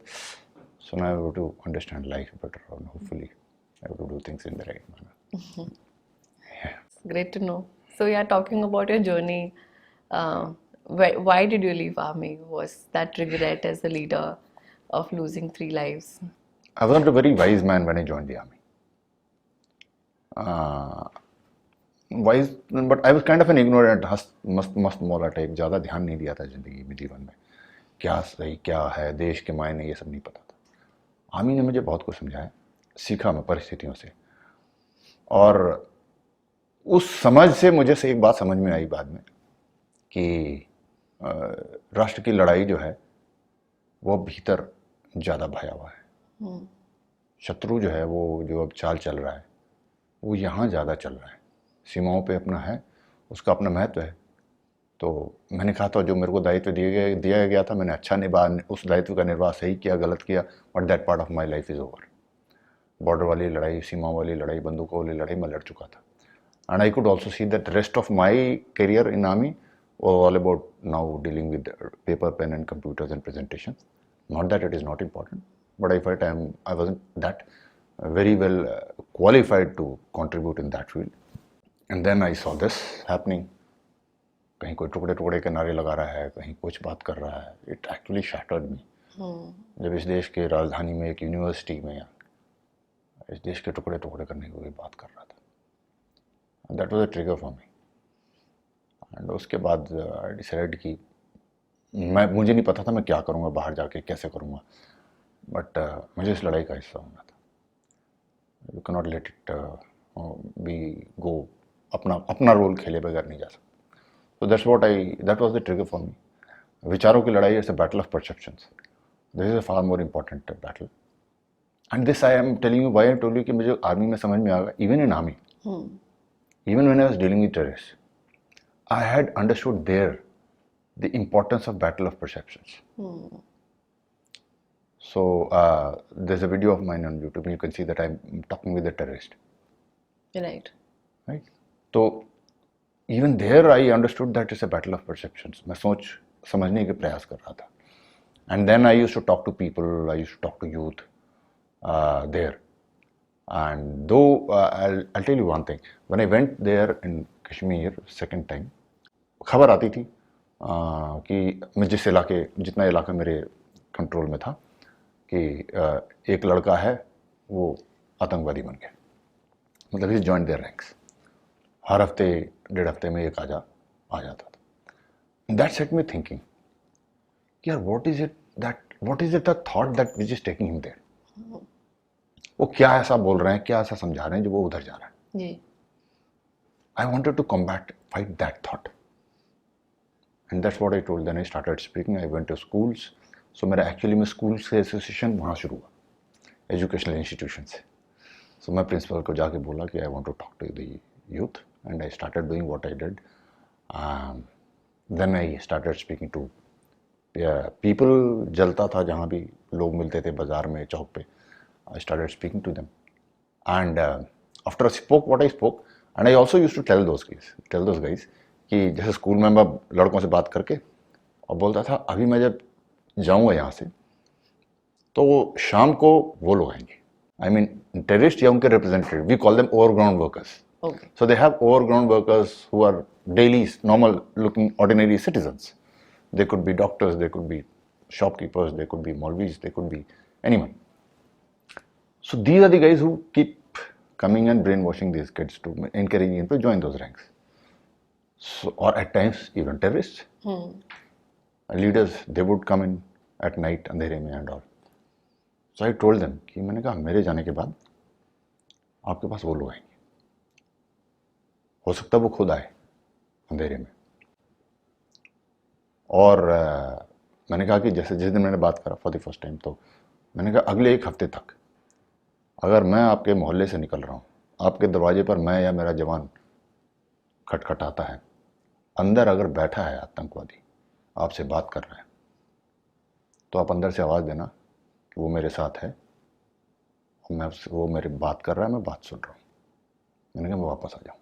so now I have to understand life better, and hopefully I have to do things in the right manner. Great to know. So yeah, talking about your journey, why did you leave army? Was that regret as a leader of losing 3 lives? I wasn't a very wise man when I joined the army. Wise, but I was kind of an ignorant, मस्त मौला type, ज़्यादा ध्यान नहीं दिया था जिंदगी में, जीवन में क्या सही क्या है, देश के मायने, ये सब नहीं पता था। आर्मी ने मुझे बहुत कुछ समझाया, सीखा मैं परिस्थितियों से, और उस समझ से मुझे से एक बात समझ में आई बाद में कि राष्ट्र की लड़ाई जो है वो भीतर ज़्यादा भयावह है। शत्रु जो है वो जो अब चाल चल रहा है वो यहाँ ज़्यादा चल रहा है, सीमाओं पे अपना है, उसका अपना महत्व है। तो मैंने कहा था जो मेरे को दायित्व दिया गया था, मैंने अच्छा उस दायित्व का निर्वाह सही किया, गलत किया, but that part of my life is over. Border वाली लड़ाई, सीमाओं वाली लड़ाई, बंदूकों वाली लड़ाई मैं लड़ चुका था। And I could also see that rest of my career in army was all about now dealing with paper, pen and computers and presentations. Not that it is not important, but I felt I wasn't that very well qualified to contribute in that field. And then I saw this happening. कहीं कोई टुकड़े टुकड़े के नारे लगा रहा है, कहीं कुछ बात कर रहा है. It actually shattered me. जब इस देश के राजधानी में एक यूनिवर्सिटी में इस देश के टुकड़े टुकड़े करने की कोई बात कर रहा था. And that was a trigger for me. And उसके बाद आई डिसाइड कि मुझे नहीं पता था मैं क्या करूँगा, बाहर जाके कैसे करूँगा, बट मुझे इस लड़ाई का हिस्सा होना था. You can not let it be go, अपना रोल खेले बगैर नहीं जा सकता. So that was the trigger for me. विचारों की लड़ाई is a battle of perceptions. This is a far more important battle. And this I am telling you why I told you कि मुझे आर्मी में समझ में आ गया. Even in army, even when I was dealing with terrorist, I had understood there the importance of battle of perceptions. So there's a video of mine on YouTube. You can see that I'm talking with a terrorist. Right. Right. So even there I understood that it's a battle of perceptions. मैं समझने के प्रयास कर रहा था. And then I used to talk to people. I used to talk to youth there. And though I'll tell you one thing. When I went there in Kashmir second time, खबर आती थी कि मैं जितना इलाका मेरे कंट्रोल में था कि एक लड़का है वो आतंकवादी बन गया, मतलब ही जॉइंड देयर रैंक्स. हर हफ्ते डेढ़ हफ्ते में एक आ जाता था. दैट सेट मी थिंकिंग यार what is it the thought that which is taking him there. वो क्या ऐसा बोल रहे हैं, क्या ऐसा समझा रहे हैं जो वो उधर जा रहा है. I wanted to combat, fight that thought. And that's what I told. Then I started speaking. I went to schools. So मेरा एक्चुअली में स्कूल से एसोसिएशन वहाँ शुरू हुआ, एजुकेशनल इंस्टीट्यूशन से. सो मैं प्रिंसिपल को जाके बोला कि I want to talk to the youth, and I started doing what I did. Then I started speaking to people. जलता था जहाँ भी लोग मिलते थे, बाजार में, चौक पे. I started speaking to them, and after I spoke what I spoke, and I also used to tell those guys कि जैसे स्कूल में मैं लड़कों से बात करके और बोलता था अभी मैं जब जाऊंगा यहाँ से तो शाम को वो लोग आएंगे, आई मीन टेररिस्ट या उनके representative, we call them overground workers. So they have overground workers who are daily normal looking ordinary citizens. They could be doctors, they could be shopkeepers, they could be maulvis, they could be anyone. So these are the guys who keep coming and brainwashing these kids to encouraging them to join those ranks. So, or at times even terrorists, leaders, they would come in at night अंधेरे में and all. So I told them कि मैंने कहा मेरे जाने के बाद आपके पास वो लोग आएंगे, हो सकता है वो खुद आए अंधेरे में. और मैंने कहा कि जैसे जिस दिन मैंने बात करा फॉर द फर्स्ट टाइम, तो मैंने कहा अगले एक हफ्ते तक अगर मैं आपके मोहल्ले से निकल रहा हूँ, आपके दरवाजे पर मैं या मेरा जवान खटखटाता है, अंदर अगर बैठा है आतंकवादी आपसे बात कर रहा है, तो आप अंदर से आवाज़ देना कि वो मेरे साथ है और वो मेरी बात कर रहा है, मैं बात सुन रहा हूँ. मैंने कहा मैं वापस आ जाऊँ.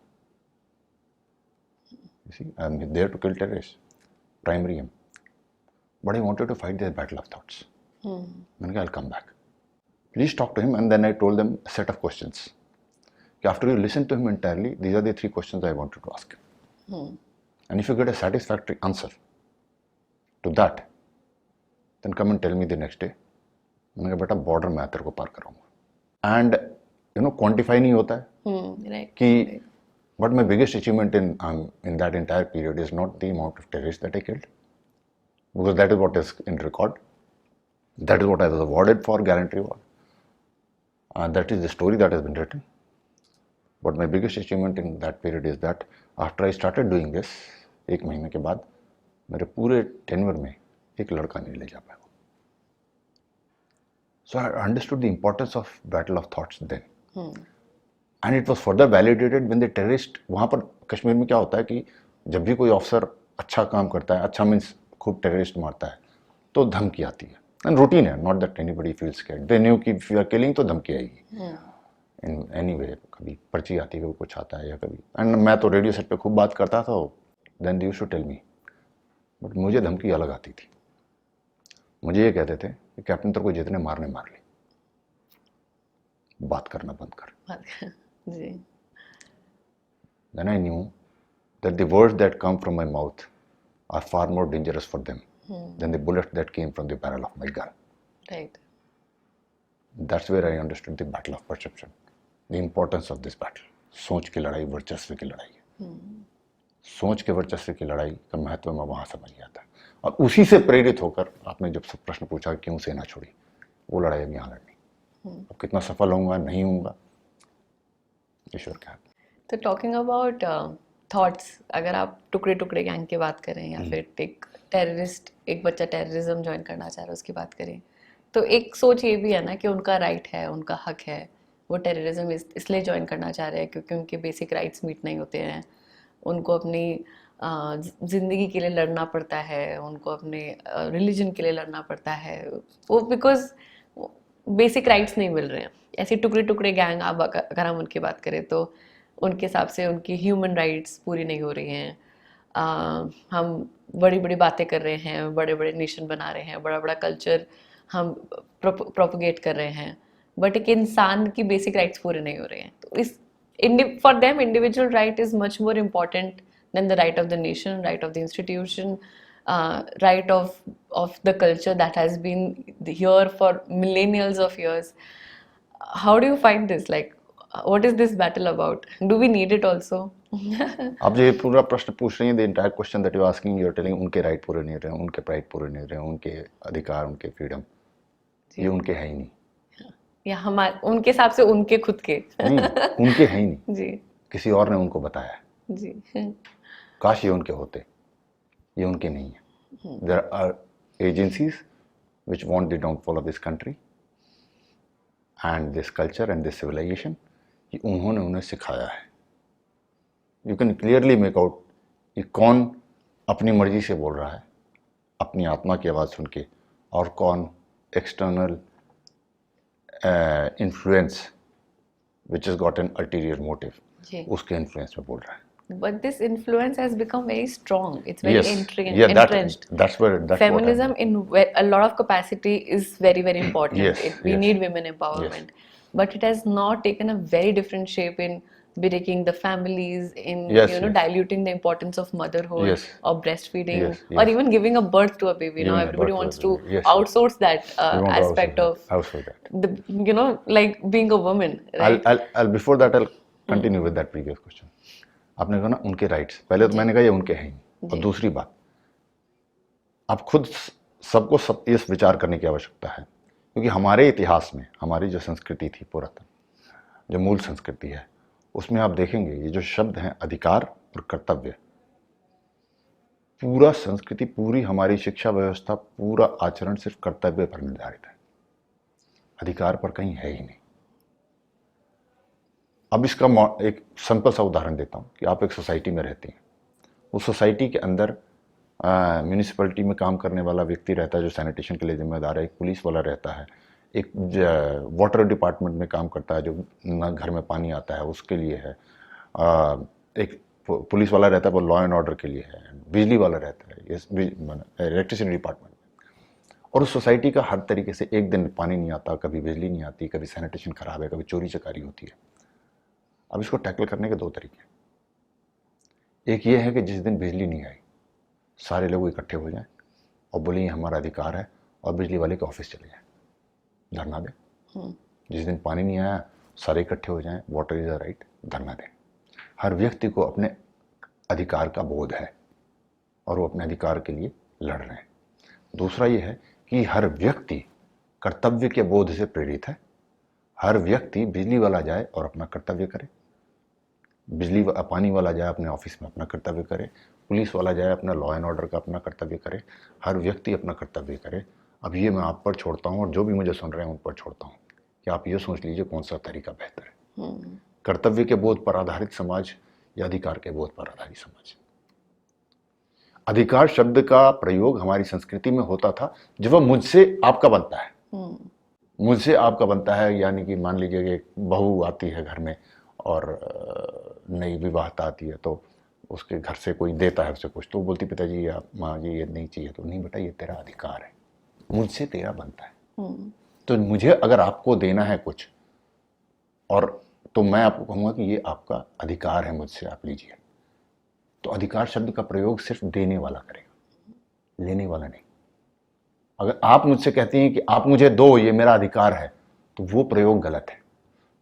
You see, I'm there to kill terrorists, primary aim. But I wanted to fight this battle of thoughts. मैंने कहा I'll come back. Please talk to him, and then I told them a set of questions. After you listen to him entirely, these are the 3 questions I wanted to ask him. And if you get a satisfactory answer to that, then come and tell me the next day. मैंने कहा बेटा border मैं तेरे को पार कराऊंगा. And you know, quantify नहीं होता है right. कि but my biggest achievement in that entire period is not the amount of terrorists that I killed, because that is what is in record. That is what I was awarded for, gallantry award. That is the story that has been written. But my biggest achievement in that period is that after I started doing this, 1 महीने के बाद मेरे पूरे tenure में एक लड़का नहीं ले जा पाया. So I understood the importance of battle of thoughts then. And it was further validated when the terrorist, वहाँ पर कश्मीर में क्या होता है कि जब भी कोई ऑफिसर अच्छा काम करता है, अच्छा मीन्स खूब टेररिस्ट मारता है, तो धमकी आती है. एंड रूटीन है, not that anybody feels scared. They knew कि इफ यू आर किलिंग तो धमकी आएगी. इन एनी वे, कभी पर्ची आती है, कभी कुछ आता है या कभी. एंड मैं तो रेडियो सेट पे खूब बात करता था, then they used to tell me. But मुझे धमकी अलग आती थी. मुझे ये कहते थे कि कैप्टन तेरे को जितने मारने मार ले, बात करना बंद कर. जी. Then I knew that the words that come from my mouth are far more dangerous for them than the bullets that came from the barrel of my gun. Right. That's where I understood the battle of perception, the importance of this battle. सोच की लड़ाई, वर्चस्व की लड़ाई. सोच के वर्चस्व की लड़ाई का महत्व मैं वहाँ समझ गया था. और उसी से प्रेरित होकर आपने जब सब प्रश्न पूछा क्यों सेना छोड़ी, वो लड़ाई अब यहाँ लड़नी. अब कितना सफल होऊंगा नहीं होऊंगा, ईश्वर के हाथ. तो टॉकिंग अबाउट थॉट्स, अगर आप टुकड़े टुकड़े गैंग की बात करें या फिर एक बच्चा टेररिज्म ज्वाइन करना चाह रहा है उसकी बात करें, तो एक सोच ये भी है ना कि उनका राइट है, उनका हक है, वो टेररिज्म इसलिए ज्वाइन करना चाह रहे हैं क्योंकि उनके बेसिक राइट्स मीट नहीं होते हैं, उनको अपनी ज़िंदगी के लिए लड़ना पड़ता है, उनको अपने रिलीजन के लिए लड़ना पड़ता है, वो बिकॉज बेसिक राइट्स नहीं मिल रहे हैं. ऐसे टुकड़े टुकड़े गैंग आप अगर हम उनकी बात करें तो उनके हिसाब से उनकी ह्यूमन राइट्स पूरी नहीं हो रही हैं. हम बड़ी बड़ी बातें कर रहे हैं, बड़े बड़े नेशन बना रहे हैं, बड़ा बड़ा कल्चर हम प्रोपोगेट कर रहे हैं, बट एक इंसान की बेसिक राइट्स पूरे नहीं हो रहे हैं. तो इस for them individual right is much more important than the right of the nation, right of the institution, right of the culture that has been here for millennials of years. How do you find this? Like, what is this battle about? Do we need it also? आप जो ये पूरा प्रश्न पूछ रही हैं, the entire question that you are asking, you are telling उनके right पूरे नहीं हो रहे हैं, उनके प्राइड पूरे नहीं हो रहे हैं, उनके अधिकार, उनके फ्रीडम, ये उनके है ही नहीं. या हमारे उनके हिसाब से उनके खुद के नहीं, उनके है ही नहीं जी. किसी और ने उनको बताया जी. काश ये उनके होते, ये उनके नहीं है. There are agencies which want the downfall of this country and this culture and this civilization. ये उन्होंने उन्हें सिखाया है. You can clearly make out कि कौन अपनी मर्जी से बोल रहा है, अपनी आत्मा की आवाज़ सुन के, और कौन external influence which has got an ulterior motive, उसके influence में बोल रहा है. But this influence has become very strong. It's very entrenched. That's Feminism in a lot of capacity is very, very important. We need women empowerment. But it has not taken a very different shape in breaking the families, in diluting the importance of motherhood or breastfeeding or even giving a birth to a baby. Now everybody wants to outsource that aspect of the, like being a woman. Right? I'll before that I'll continue with that previous question. आपने कहा ना उनके rights, पहले तो मैंने कहा ये उनके हैं. और दूसरी बात, आप खुद सबको इस विचार करने की आवश्यकता है, क्योंकि हमारे इतिहास में हमारी जो संस्कृति थी, पुरातन जो मूल संस्कृति है, उसमें आप देखेंगे ये जो शब्द हैं अधिकार और कर्तव्य, पूरा संस्कृति, पूरी हमारी शिक्षा व्यवस्था, पूरा आचरण सिर्फ कर्तव्य पर निर्धारित है, अधिकार पर कहीं है ही नहीं. अब इसका एक सिंपल सा उदाहरण देता हूँ कि आप एक सोसाइटी में रहती हैं, उस सोसाइटी के अंदर म्यूनिसिपैलिटी में काम करने वाला व्यक्ति रहता है जो सैनिटेशन के लिए जिम्मेदार है, एक पुलिस वाला रहता है, एक वाटर डिपार्टमेंट में काम करता है जो न घर में पानी आता है उसके लिए है, एक पुलिस वाला रहता है वो लॉ एंड ऑर्डर के लिए है, बिजली वाला रहता है इलेक्ट्रिसिटी डिपार्टमेंट। और उस सोसाइटी का हर तरीके से, एक दिन पानी नहीं आता, कभी बिजली नहीं आती, कभी सैनिटेशन खराब है, कभी चोरी चकारी होती है। अब इसको टैकल करने के दो तरीके। एक ये है कि जिस दिन बिजली नहीं आई सारे लोग इकट्ठे हो जाएं और बोले ये हमारा अधिकार है, और बिजली वाले के ऑफिस चले जाएं, धरना दें। जिस दिन पानी नहीं आया सारे इकट्ठे हो जाएं, वाटर इज अ राइट, धरना दें। हर व्यक्ति को अपने अधिकार का बोध है और वो अपने अधिकार के लिए लड़ रहे हैं। दूसरा ये है कि हर व्यक्ति कर्तव्य के बोध से प्रेरित है। हर व्यक्ति, बिजली वाला जाए और अपना कर्तव्य करे, पानी वाला जाए अपने ऑफिस में अपना कर्तव्य करे, पुलिस वाला जाए अपना लॉ एंड ऑर्डर का अपना कर्तव्य करे, हर व्यक्ति अपना कर्तव्य करे। अब ये मैं आप पर छोड़ता हूँ और जो भी मुझे सुन रहे हैं उन पर छोड़ता हूँ कि आप ये सोच लीजिए कौन सा तरीका बेहतर है, कर्तव्य के बोध पर आधारित समाज या अधिकार के बोध पर आधारित समाज। अधिकार शब्द का प्रयोग हमारी संस्कृति में होता था जब वह मुझसे आपका बनता है, मुझसे आपका बनता है, यानी कि मान लीजिए कि बहू आती है घर में और नई विवाहता आती है तो उसके घर से कोई देता है उसे कुछ, तो बोलती पिताजी या माँ जी ये नहीं चाहिए, तो नहीं बेटा ये तेरा अधिकार है, मुझसे तेरा बनता है। तो मुझे अगर आपको देना है कुछ और तो मैं आपको कहूँगा कि ये आपका अधिकार है, मुझसे आप लीजिए। तो अधिकार शब्द का प्रयोग सिर्फ देने वाला करेगा, लेने वाला नहीं। अगर आप मुझसे कहती हैं कि आप मुझे दो, ये मेरा अधिकार है, तो वो प्रयोग गलत है।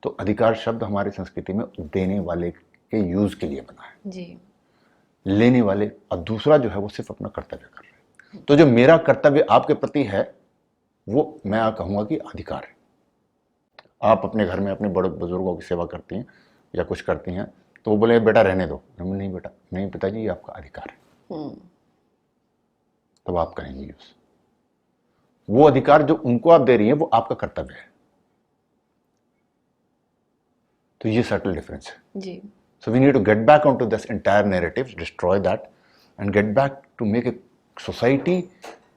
तो अधिकार शब्द हमारी संस्कृति में देने वाले के यूज के लिए बना है जी। लेने वाले, और दूसरा जो है वो सिर्फ अपना कर्तव्य कर रहे हैं। तो जो मेरा कर्तव्य आपके प्रति है वो मैं कहूँगा कि अधिकार है। आप अपने घर में अपने बड़े बुजुर्गों की सेवा करती हैं या कुछ करती हैं तो वो बोले बेटा रहने दो, नहीं बेटा, नहीं पिताजी ये आपका अधिकार है। तब आप करेंगे यूज। वो अधिकार जो उनको आप दे रही हैं वो आपका कर्तव्य है। तो ये सटल डिफरेंस है जी। So we need to get back onto this entire narrative, destroy that, and get back to make a society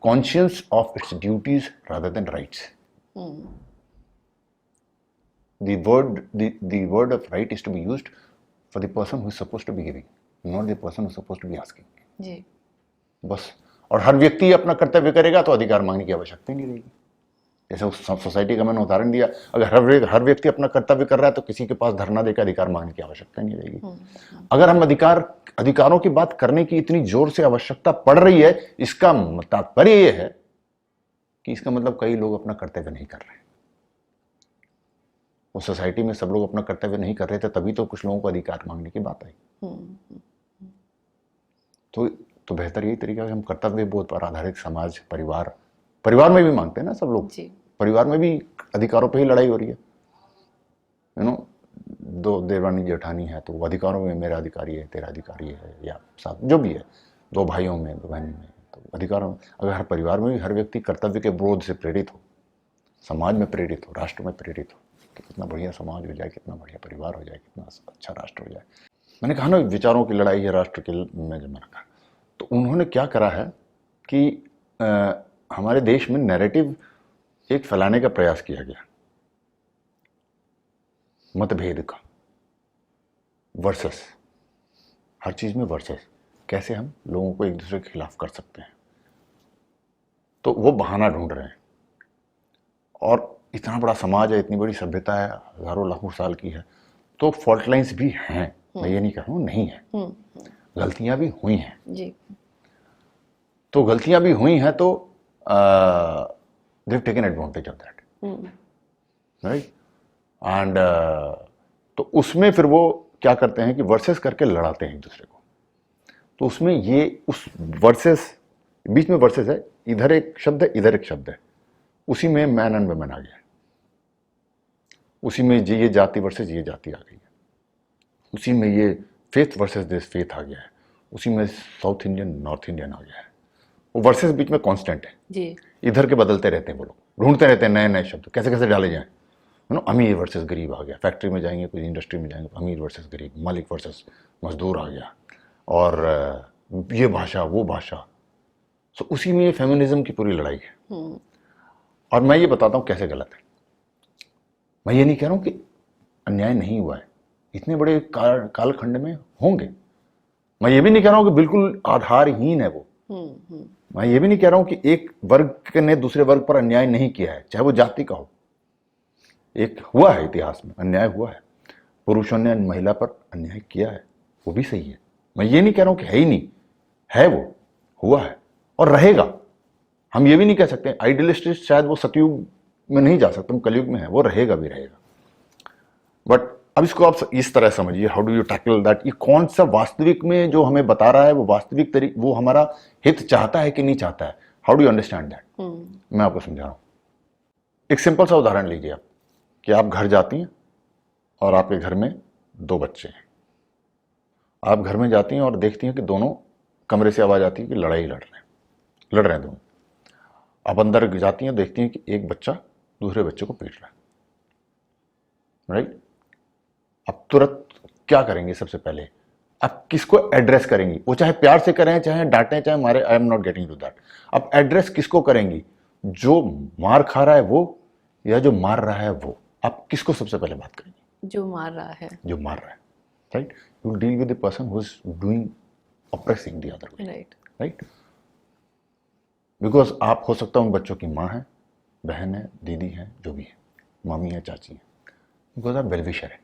conscious of its duties rather than rights. The word of right is to be used for the person who is supposed to be giving, not the person who is supposed to be asking. जी। बस। और हर व्यक्ति अपना कर्तव्य करेगा तो अधिकार मांगने की आवश्यकता ही नहीं रहेगी। जैसे उस सोसाइटी का मैंने उदाहरण दिया, अगर हर व्यक्ति अपना कर्तव्य कर रहा है तो किसी के पास धरना देकर अधिकार मांगने की आवश्यकता नहीं रहेगी। अगर हम अधिकारों की बात करने की इतनी जोर से आवश्यकता पड़ रही है, इसका तात्पर्य यह है कि इसका मतलब कई लोग अपना कर्तव्य नहीं कर रहे हैं। उस सोसाइटी में सब लोग अपना कर्तव्य नहीं कर रहे थे, तभी तो कुछ लोगों को अधिकार मांगने की बात आई। तो बेहतर यही तरीका है हम कर्तव्य बोध पर आधारित समाज, परिवार में भी मांगते हैं ना सब लोग। परिवार में भी अधिकारों पे ही लड़ाई हो रही है। दो देवरानी जेठानी है तो अधिकारों में मेरा अधिकारी है, तेरा अधिकारी है, या साथ जो भी है, दो भाइयों में, दो बहनों में, तो अधिकारों में अगर हर परिवार में भी हर व्यक्ति कर्तव्य के बोध से प्रेरित हो, समाज में प्रेरित हो, राष्ट्र में प्रेरित हो, तो कितना बढ़िया समाज हो जाए, कितना बढ़िया परिवार हो जाए, कितना अच्छा राष्ट्र हो जाए। मैंने कहा ना विचारों की लड़ाई है राष्ट्र के में जब मैंने कहा, तो उन्होंने क्या करा है कि हमारे देश में नैरेटिव एक फैलाने का प्रयास किया गया, मतभेद का, वर्सेस, हर चीज में वर्सेस, कैसे हम लोगों को एक दूसरे के खिलाफ कर सकते हैं। तो वो बहाना ढूंढ रहे हैं। और इतना बड़ा समाज है, इतनी बड़ी सभ्यता है, हजारों लाखों साल की है, तो फॉल्ट लाइंस भी हैं, मैं ये नहीं कह रहा हूं नहीं है, गलतियां भी हुई हैं जी। तो गलतियां भी हुई हैं तो they've taken advantage of that, right? And तो उसमें फिर वो क्या करते हैं कि वर्सेस करके लड़ाते हैं एक दूसरे को। तो उसमें ये उस वर्सेस, बीच में वर्सेस है, इधर एक शब्द है, इधर एक शब्द है, उसी में मैन एंड वुमेन आ गया है, उसी में ये जाति वर्सेस ये जाति आ गई है, उसी में ये फेथ वर्सेस दिस फेथ आ गया है, उसी में साउथ इंडियन नॉर्थ इंडियन आ गया है। वो वर्सेस बीच में कांस्टेंट है जी। इधर के बदलते रहते हैं, वो लोग ढूंढते रहते हैं नए नए शब्द कैसे कैसे डाले जाएं। अमीर वर्सेस गरीब आ गया, फैक्ट्री में जाएंगे, कोई इंडस्ट्री में जाएंगे, अमीर वर्सेस गरीब, मालिक वर्सेस मजदूर आ गया, और ये भाषा वो भाषा। सो उसी में ये फेमिनिज्म की पूरी लड़ाई है। और मैं ये बताता हूँ कैसे गलत है। मैं ये नहीं कह रहा हूँ कि अन्याय नहीं हुआ है, इतने बड़े कालखंड में होंगे, मैं ये भी नहीं कह रहा हूं कि बिल्कुल आधारहीन है वो। मैं ये भी नहीं कह रहा हूं कि एक वर्ग ने दूसरे वर्ग पर अन्याय नहीं किया है, चाहे वो जाति का हो। एक हुआ है, इतिहास में अन्याय हुआ है, पुरुषों ने महिला पर अन्याय किया है, वो भी सही है। मैं ये नहीं कह रहा हूं कि है ही नहीं, है, वो हुआ है और रहेगा। हम ये भी नहीं कह सकते आइडियलिस्ट, शायद वो सतयुग में नहीं जा सकते, कलयुग में है, वो रहेगा भी रहेगा। बट अब इसको आप इस तरह समझिए, how do you tackle that, ये कौन सा वास्तविक में जो हमें बता रहा है वो वास्तविक तरीके, वो हमारा हित चाहता है कि नहीं चाहता है, how do you understand that. मैं आपको समझा रहा हूं। एक सिंपल सा उदाहरण लीजिए आप, कि आप घर जाती हैं और आपके घर में 2 बच्चे हैं। आप घर में जाती हैं और देखती हैं कि दोनों कमरे से आवाज आती है कि लड़ रहे हैं दोनों। आप अंदर जाती हैं, देखती हैं कि एक बच्चा दूसरे बच्चे को पीट रहा है, राइट। अब तुरंत क्या करेंगे? सबसे पहले आप किसको एड्रेस करेंगी? वो चाहे प्यार से करें, चाहे डांटें, चाहे मारे, I am not getting to that. आप एड्रेस किसको करेंगी? जो मार खा रहा है वो, या जो मार रहा है वो? आप किसको सबसे पहले बात करेंगी? जो मार रहा है। जो मार रहा है, right. You deal with the person who is doing oppressing the other, right. Because आप हो सकता है उन बच्चों की माँ है, बहन है, दीदी है, जो भी है, मामी है, चाची है, बिकॉज आप वेलविशर है।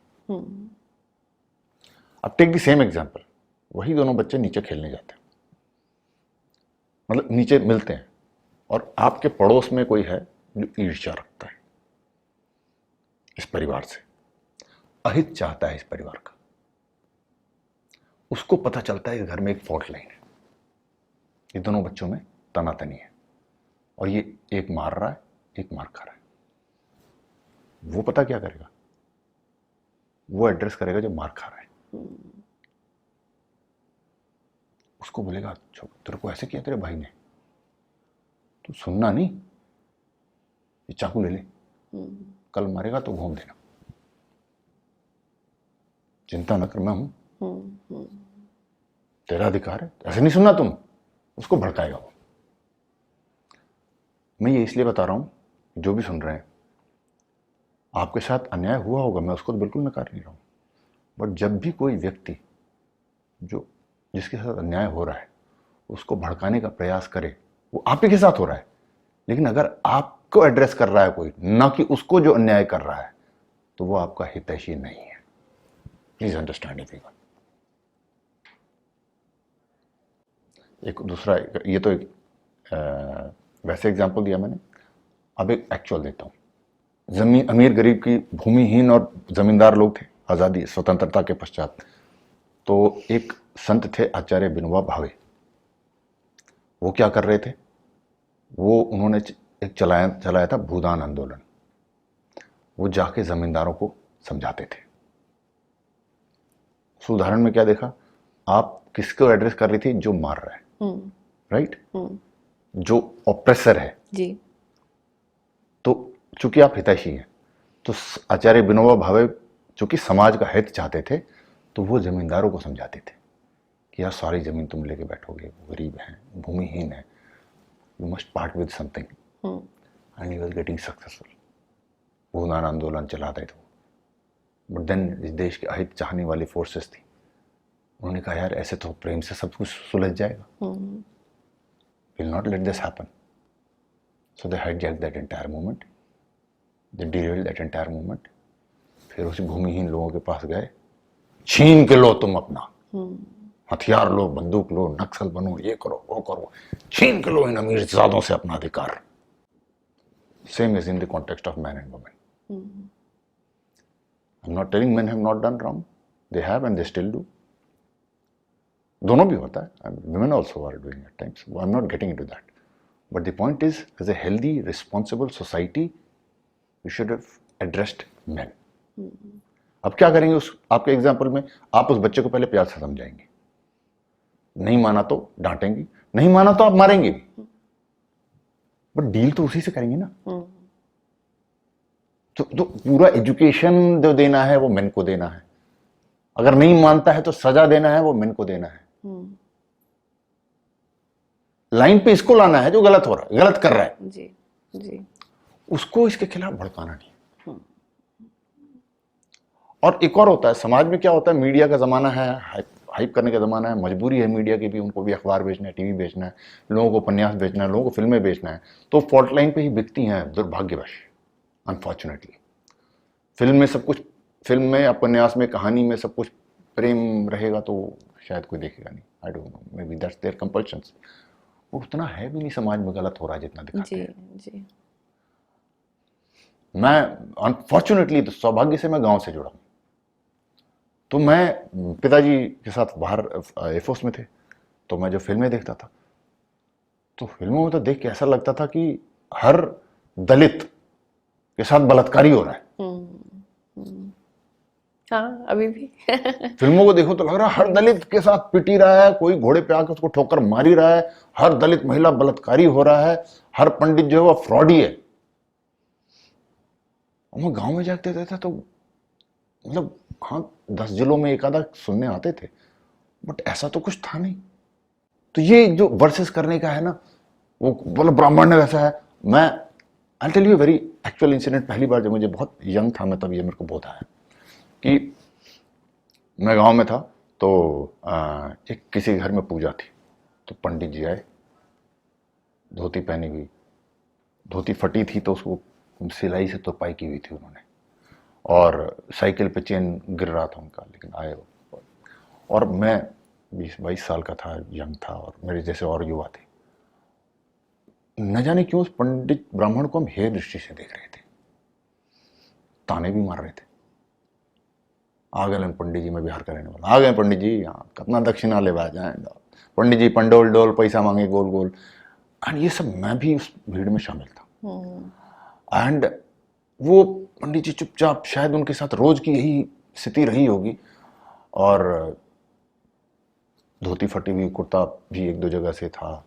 अब टेक द सेम एग्जाम्पल, वही दोनों बच्चे नीचे खेलने जाते हैं, मतलब नीचे मिलते हैं, और आपके पड़ोस में कोई है जो ईर्ष्या रखता है इस परिवार से, अहित चाहता है इस परिवार का। उसको पता चलता है कि घर में एक फॉल्ट लाइन है, ये दोनों बच्चों में तनातनी है, और ये एक मार रहा है, एक मार खा रहा है। वो पता क्या करेगा? वो एड्रेस करेगा जो मार खा रहा है। उसको बोलेगा, तेरे को ऐसे किया तेरे भाई ने, तू सुनना नहीं, ये चाकू ले ले, कल मारेगा तो घूम देना, चिंता न कर, मैं हूं, तेरा अधिकार है, ऐसे नहीं सुनना तुम। उसको भड़काएगा वो। मैं ये इसलिए बता रहा हूं, जो भी सुन रहे हैं, आपके साथ अन्याय हुआ होगा, मैं उसको तो बिल्कुल नकार नहीं रहा हूं, बट जब भी कोई व्यक्ति जिसके साथ अन्याय हो रहा है उसको भड़काने का प्रयास करे, वो आप ही के साथ हो रहा है, लेकिन अगर आपको एड्रेस कर रहा है कोई, ना कि उसको जो अन्याय कर रहा है, तो वो आपका हितैषी नहीं है। Please understand everyone. एक दूसरा, ये तो एक वैसे एग्जाम्पल दिया मैंने, अब एक एक्चुअल देता हूं। जमीन, अमीर गरीब की, भूमिहीन और जमींदार लोग थे आज़ादी स्वतंत्रता के पश्चात। तो एक संत थे आचार्य विनोबा भावे। वो क्या कर रहे थे? वो उन्होंने एक चलाया था भूदान आंदोलन। वो जाके जमींदारों को समझाते थे। उस उदाहरण में क्या देखा? आप किसको एड्रेस कर रही थी? जो मार रहा है, राइट, जो ऑप्रेसर है जी। तो चूंकि आप हितैषी हैं, तो आचार्य विनोबा भावे चूंकि समाज का हित चाहते थे, तो वो जमींदारों को समझाते थे कि यार सारी जमीन तुम लेके बैठोगे, वो गरीब हैं, भूमिहीन है, you must part with something. And he was getting successful. Bhoodan आंदोलन चला रहे थे, बट देन इस देश के अहित चाहने वाली फोर्सेस थी। उन्होंने कहा यार ऐसे तो प्रेम से सब कुछ सुलझ जाएगा, will not let this happen. So they hijacked that entire movement. They derailed that entire movement. फिर उसी भूमिहीन लोगों के पास गए, छीन के लो तुम अपना, हथियार लो, बंदूक लो, नक्सल बनो, ये करो, वो करो, छीन के लो इन अमीर ज़ादों से अपना अधिकार। Same is in the context of man and woman. I'm not telling men have not done wrong. They have and they still do. दोनों भी होता है, women also are doing at times. I'm not getting into that. But the point is, as a healthy, responsible society, we should have addressed men. अब क्या करेंगे? उस आपके example में आप उस बच्चे को पहले प्यार से समझाएंगे, नहीं माना तो डांटेंगे, नहीं माना तो आप मारेंगे भी, बट डील तो उसी से करेंगे ना। तो पूरा एजुकेशन जो देना है वो मेन को देना है, अगर नहीं मानता है तो सजा देना है वो मेन को देना है। लाइन पे इसको लाना है जो गलत हो रहा है, गलत कर रहा है, जी जी, उसको इसके खिलाफ भड़काना नहीं। और एक और होता है, समाज में क्या होता है, मीडिया का जमाना है, हाइप करने का ज़माना है, मजबूरी है मीडिया की भी, उनको भी अखबार बेचना है, टीवी बेचना है, लोगों को उपन्यास बेचना है, लोगों को फिल्में बेचना है, तो फॉल्ट लाइन पे ही बिकती हैं दुर्भाग्यवश, अनफॉर्चुनेटली। फिल्म में, उपन्यास में, कहानी में सब कुछ प्रेम रहेगा तो शायद कोई देखेगा नहीं। I don't know, maybe that's there compulsions. वो उतना है भी नहीं समाज में गलत हो रहा है जितना दिखाते जी हैं। जी। मैं अनफॉर्चुनेटली, तो सौभाग्य से मैं गांव से जुड़ा हूँ, तो मैं पिताजी के साथ बाहर एयरफोर्स में थे, तो मैं जो फिल्में देखता था, तो फिल्मों में तो देख के ऐसा लगता था कि हर दलित के साथ बलात्कारी हो रहा है। हम्म, हाँ अभी भी। फिल्मों को देखो तो लग रहा है हर दलित के साथ पिट ही रहा है, कोई घोड़े पे आकर उसको ठोकर मार ही रहा है, हर दलित महिला बलात्कारी हो रहा है, हर पंडित जो है वो फ्रॉडी है। और मैं गांव में जाते थे तो मतलब हाँ 10 जिलों में एक आधा सुनने आते थे, बट ऐसा तो कुछ था नहीं। तो ये जो वर्सेस करने का है ना, वो बोलो ब्राह्मण ने वैसा है। मैं I tell you very actual incident. पहली बार जब मुझे बहुत यंग था मैं, तब ये मेरे को बोध आया कि मैं गांव में था, तो एक किसी घर में पूजा थी, तो पंडित जी आए, धोती पहनी हुई, धोती फटी थी तो उसको सिलाई से तुरपाई की हुई थी उन्होंने, और साइकिल पे चेन गिर रहा था उनका, लेकिन आए वो। और मैं 20-22 साल का था, यंग था, और मेरे जैसे और युवा थे। न जाने क्यों उस पंडित ब्राह्मण को हम हेय दृष्टि से देख रहे थे, ताने भी मार रहे थे। आ गए पंडित जी, मैं बिहार का रहने वाला, आ गए पंडित जी, यहाँ कितना दक्षिणा ले जाए, पंडित जी पंडोल डोल पैसा मांगे गोल गोल। एंड ये सब मैं भी उस भीड़ में शामिल था। एंड वो पंडित जी चुपचाप, शायद उनके साथ रोज की यही स्थिति रही होगी, और धोती फटी हुई, कुर्ता भी एक दो जगह से था,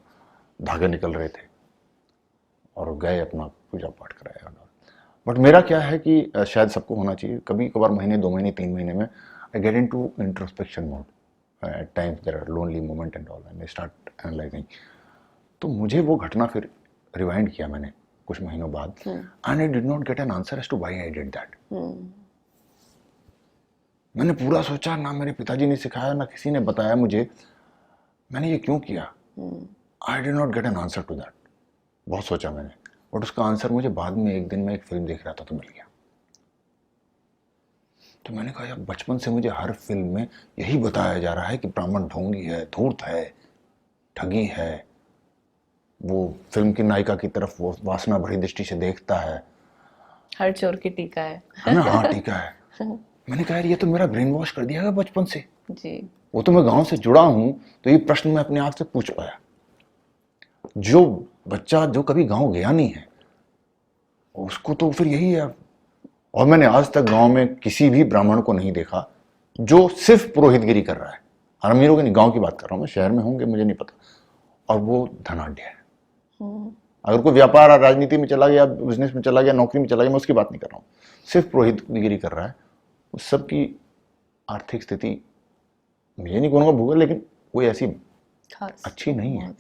धागे निकल रहे थे, और गए अपना पूजा पाठ कराया। बट मेरा क्या है कि शायद सबको होना चाहिए, कभी कभार महीने 2 महीने 3 महीने में I get into introspection mode. At times there are lonely moment and all, and I start analysing. तो मुझे वो घटना फिर रिवाइंड किया मैंने कुछ महीनों बाद, and I did not get an answer as to why I did that. मैंने पूरा सोचा, ना मेरे पिताजी ने सिखाया, ना किसी ने बताया मुझे मैंने ये क्यों किया। I did not get an answer to that. बहुत सोचा मैंने, बट उसका आंसर मुझे बाद में, एक दिन मैं एक फिल्म देख रहा था तो मिल गया। तो मैंने कहा यार, बचपन से मुझे हर फिल्म में यही बताया जा रहा है कि ब्राह्मण ढोंगी है, धूर्त है, ठगी है, वो फिल्म की नायिका की तरफ वो वासना भरी दृष्टि से देखता है, हर चोर की टीका है ना, हाँ टीका है। मैंने कहा यार, ये तो मेरा ब्रेन वॉश कर दिया है बचपन से। जी। वो तो मैं गांव से जुड़ा हूं, तो ये प्रश्न मैं अपने आप से पूछ पाया। जो बच्चा जो कभी गांव गया नहीं है, उसको तो फिर यही है। और मैंने आज तक गांव में किसी भी ब्राह्मण को नहीं देखा जो सिर्फ पुरोहितगिरी कर रहा है। अमीरों के नहीं, गांव की बात कर रहा हूं मैं, शहर में होंगे मुझे नहीं पता, और वो धनाढ़ है। अगर कोई व्यापार और राजनीति में चला गया, बिजनेस में चला गया, नौकरी में चला गया, मैं उसकी बात नहीं कर रहा हूँ, सिर्फ पुरोहितगिरी कर रहा है, उस सबकी आर्थिक स्थिति ये नहीं कहूँगा भूगोल, लेकिन कोई ऐसी अच्छी नहीं है।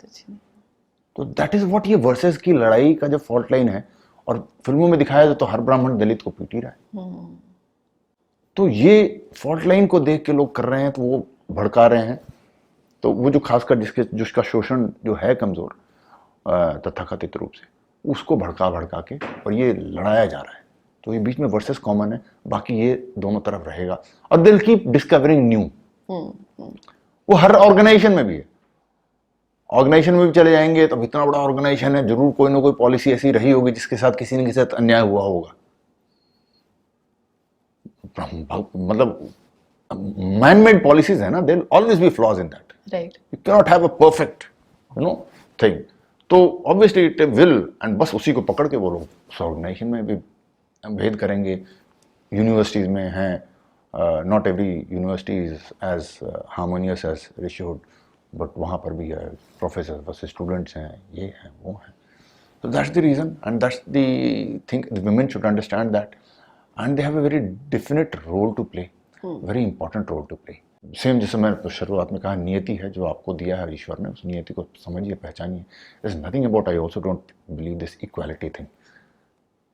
तो दैट इज व्हाट, ये वर्सेस की लड़ाई का जो फॉल्ट लाइन है, और फिल्मों में दिखाया जाए तो हर ब्राह्मण दलित को पीट ही रहा है। तो ये फॉल्ट लाइन को देख के लोग कर रहे हैं, तो वो भड़का रहे हैं। तो वो जो खासकर जिसका शोषण जो है कमजोर तथाकथित रूप से, उसको भड़का भड़का के और ये लड़ाया जा रहा है। तो ये बीच में वर्सेस कॉमन है, बाकी ये दोनों तरफ रहेगा। और दिल कीप डिस्कवरिंग न्यू। वो हर ऑर्गेनाइजेशन में भी है। ऑर्गेनाइजेशन में भी चले जाएंगे तो इतना बड़ा ऑर्गेनाइजेशन है, जरूर कोई ना कोई पॉलिसी ऐसी रही होगी जिसके साथ किसी न किसी साथ अन्याय हुआ होगा। मतलब मैन मेड पॉलिसीज है ना, there always be flaws in that, right. You can not have a perfect thing. तो ऑब्वियसली इट विल, एंड बस उसी को पकड़ के वो लोग उस ऑर्गेनाइजेशन में भी भेद करेंगे। यूनिवर्सिटीज में हैं, not every university is as harmonious as Rishihood, but वहाँ पर भी है प्रोफेसर बस स्टूडेंट्स हैं, ये हैं वो हैं। तो that's the reason, and that's the thing, the women should understand that, and they have a very definite role to play, very important role to play. Same जैसे मैंने शुरुआत में कहा, नियति है जो आपको दिया है ईश्वर ने, उस नियति को समझिए, पहचानिए। Is nothing about, I also don't believe this equality thing.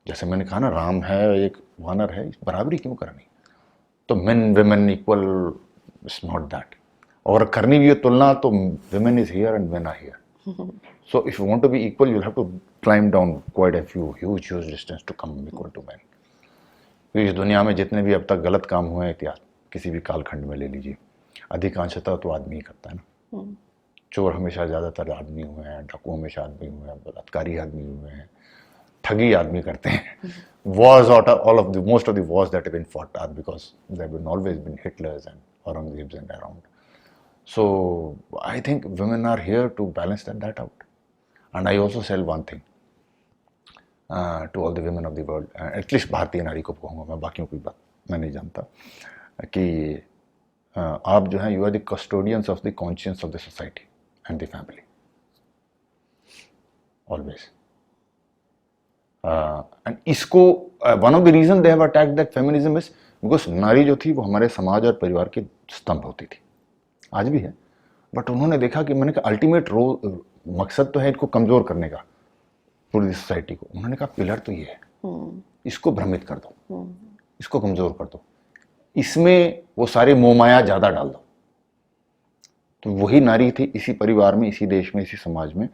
जैसे मैंने कहा ना, राम है एक वानर है, बराबरी क्यों करनी? तो main women equal, it's not that. और करनी भी है तुलना तो women is here and men are here. So if you want to be equal, you'll have to climb down quite a huge distance to come equal to men. इस दुनिया में जितने भी अब तक गलत काम हुए हैं इतिहास किसी भी कालखंड में ले लीजिए, अधिकांशतः तो आदमी ही करता है ना। चोर हमेशा ज़्यादातर आदमी हुए हैं, डाकू हमेशा आदमी हुए हैं, बलात्कारी आदमी हुए हैं, ठगी आदमी करते हैं। Wars, all of the most of the wars that have been fought are because there have been always been Hitlers and Aurangzebs and around. So I think women are here to balance that out. And I also sell one thing to all the women of the world, at least भारतीय नारी को कहूँगा मैं, बाकियों की बात मैं नहीं जानता, कि आप जो हैं you are the custodians of the conscience of the society and the family always. And इसको one of the reason they have attacked that feminism is because नारी जो थी वो हमारे समाज और परिवार की स्तंभ होती थी, आज भी है, बट उन्होंने देखा कि मैंने कहा अल्टीमेट मकसद तो है इनको कमजोर करने का, पूरी सोसाइटी को। उन्होंने कहा पिलर तो ये है, इसको भ्रमित कर दो, इसको कमजोर कर दो, इसमें वो सारे मोहमाया ज्यादा डाल दो। तो वही नारी थी इसी परिवार में, इसी देश में, इसी समाज में,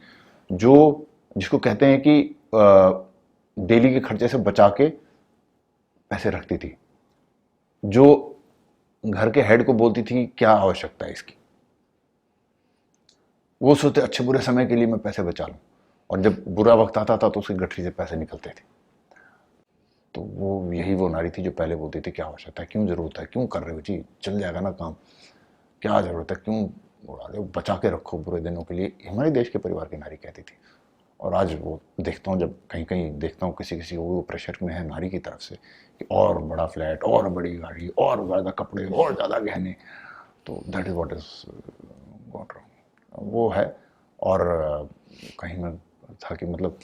जो जिसको कहते हैं कि डेली के खर्चे से बचा के पैसे रखती थी, जो घर के हेड को बोलती थी क्या आवश्यकता है इसकी। वो सोचते अच्छे बुरे समय के लिए मैं पैसे बचा लूं, और जब बुरा वक्त आता था तो उसकी गठरी से पैसे निकलते थे। तो वो यही वो नारी थी जो पहले बोलती थी क्या आवश्यकता है, क्यों जरूरत है, क्यों कर रहे हो जी, चल जाएगा ना काम, क्या जरूरत है, क्यों उड़ा रहे हो, बचा के रखो बुरे दिनों के लिए। हमारे देश के परिवार की नारी कहती थी। और आज वो देखता हूँ, जब कहीं कहीं देखता हूँ किसी किसी वो प्रेशर में है नारी की तरफ से कि और बड़ा फ्लैट, और बड़ी गाड़ी, और ज़्यादा कपड़े, और ज़्यादा गहने, तो that is what is got wrong, वो है। और कहीं मैं था कि मतलब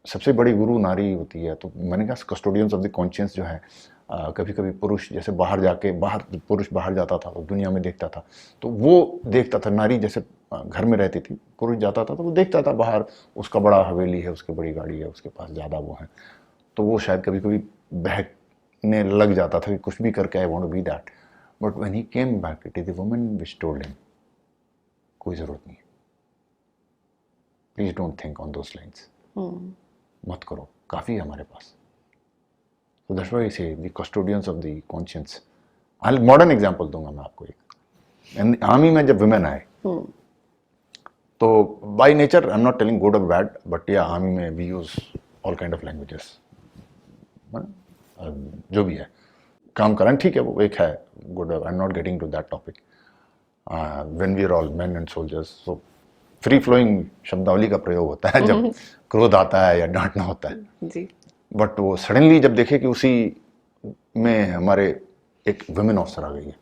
सबसे बड़ी गुरु नारी होती है। तो मैंने कहा कस्टोडियंस ऑफ द कॉन्शियंस जो है, कभी कभी पुरुष जैसे पुरुष बाहर जाता था तो दुनिया में देखता था, तो वो देखता था, नारी जैसे घर में रहती थी, पुरुष जाता था तो वो देखता था बाहर, उसका बड़ा हवेली है, उसकी बड़ी गाड़ी है, उसके पास ज़्यादा वो है, तो वो शायद कभी कभी बहकने लग जाता था कि कुछ भी करके I want to be that. But when he came back it is the woman which told him कोई ज़रूरत नहीं है, please don't think on those lines, मत करो, काफ़ी है हमारे पास। So that's why I say the custodians of the conscience. I'll modern example दूंगा मैं आपको एक। आर्मी में जब women आए, तो by nature I'm not telling good or bad, but yeah army में we use all kind of languages, जो भी है काम करें, ठीक है, वो एक है good, I'm not getting to that topic. When we are all men and soldiers, so free flowing शब्दावली का प्रयोग होता है जब क्रोध आता है या डांटना होता है जी। बट वो सडनली जब देखे कि उसी में हमारे एक वुमेन ऑफिसर आ गई है,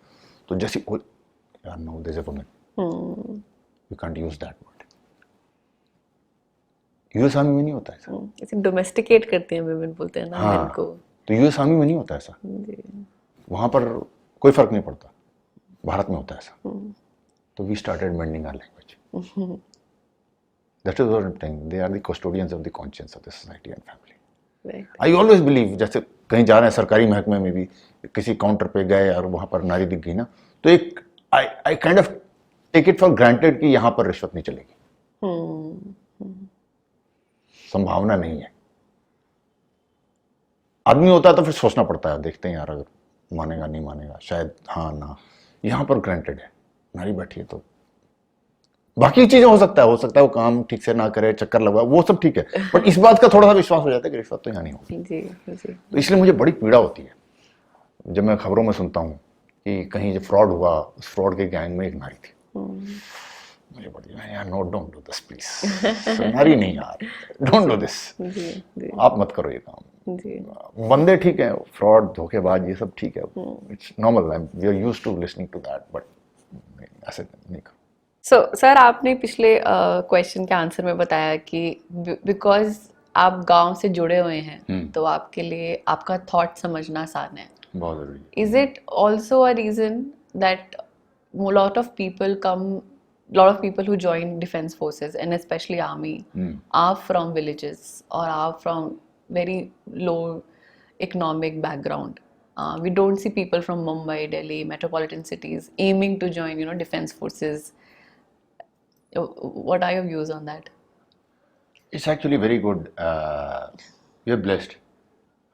तो जैसे यार no there is a women, you can't use that word. US army में नहीं होता ऐसा, ऐसे डोमेस्टिकेट करते हैं वुमेन, बोलते हैं ना मेन को। तो यूएस आर्मी में नहीं होता ऐसा जी। वहां पर कोई फर्क नहीं पड़ता, भारत में होता है ऐसा। तो we started mending our language. That is what I am telling, they are the custodians of the conscious of the society and family. I always believe, जैसे कहीं जा रहे हैं सरकारी महकमे में भी, किसी काउंटर पे गए और वहां पर नारी दिख गई ना, तो एक I kind of take it for granted कि यहां पर रिश्वत नहीं चलेगी, संभावना नहीं है। आदमी होता है तो फिर सोचना पड़ता है, देखते हैं यार अगर मानेगा नहीं मानेगा, शायद हाँ ना, यहां पर ग्रांटेड है, नारी बैठी है तो बाकी चीजें हो सकता है वो काम ठीक से ना करे, चक्कर लगवा, वो सब ठीक है, बट इस बात का थोड़ा सा विश्वास हो जाता है कि रिश्वत तो यहाँ नहीं होगी जी, जी। तो इसलिए मुझे बड़ी पीड़ा होती है जब मैं खबरों में सुनता हूँ कि कहीं जो फ्रॉड हुआ, उस फ्रॉड के गैंग में एक नारी थी। मुझे बड़ी यार no, don't do this please, नारी नहीं यार, डोंट डू दिस, आप मत करो ये काम जी। बंदे ठीक है, फ्रॉड धोखेबाज ये सब ठीक है, it's normal, we are used to listening to that, but ऐसे नहीं करो। सर आपने पिछले क्वेश्चन के आंसर में बताया कि बिकॉज आप गांव से जुड़े हुए हैं तो आपके लिए आपका थॉट समझना आसान है, बहुत जरूरी। Is it also a reason that lot of people who join defence forces and especially army are from villages or are from very low economic background, We don't see people from Mumbai, Delhi, metropolitan cities aiming to join, defense forces. What are your views on that? It's actually very good we are blessed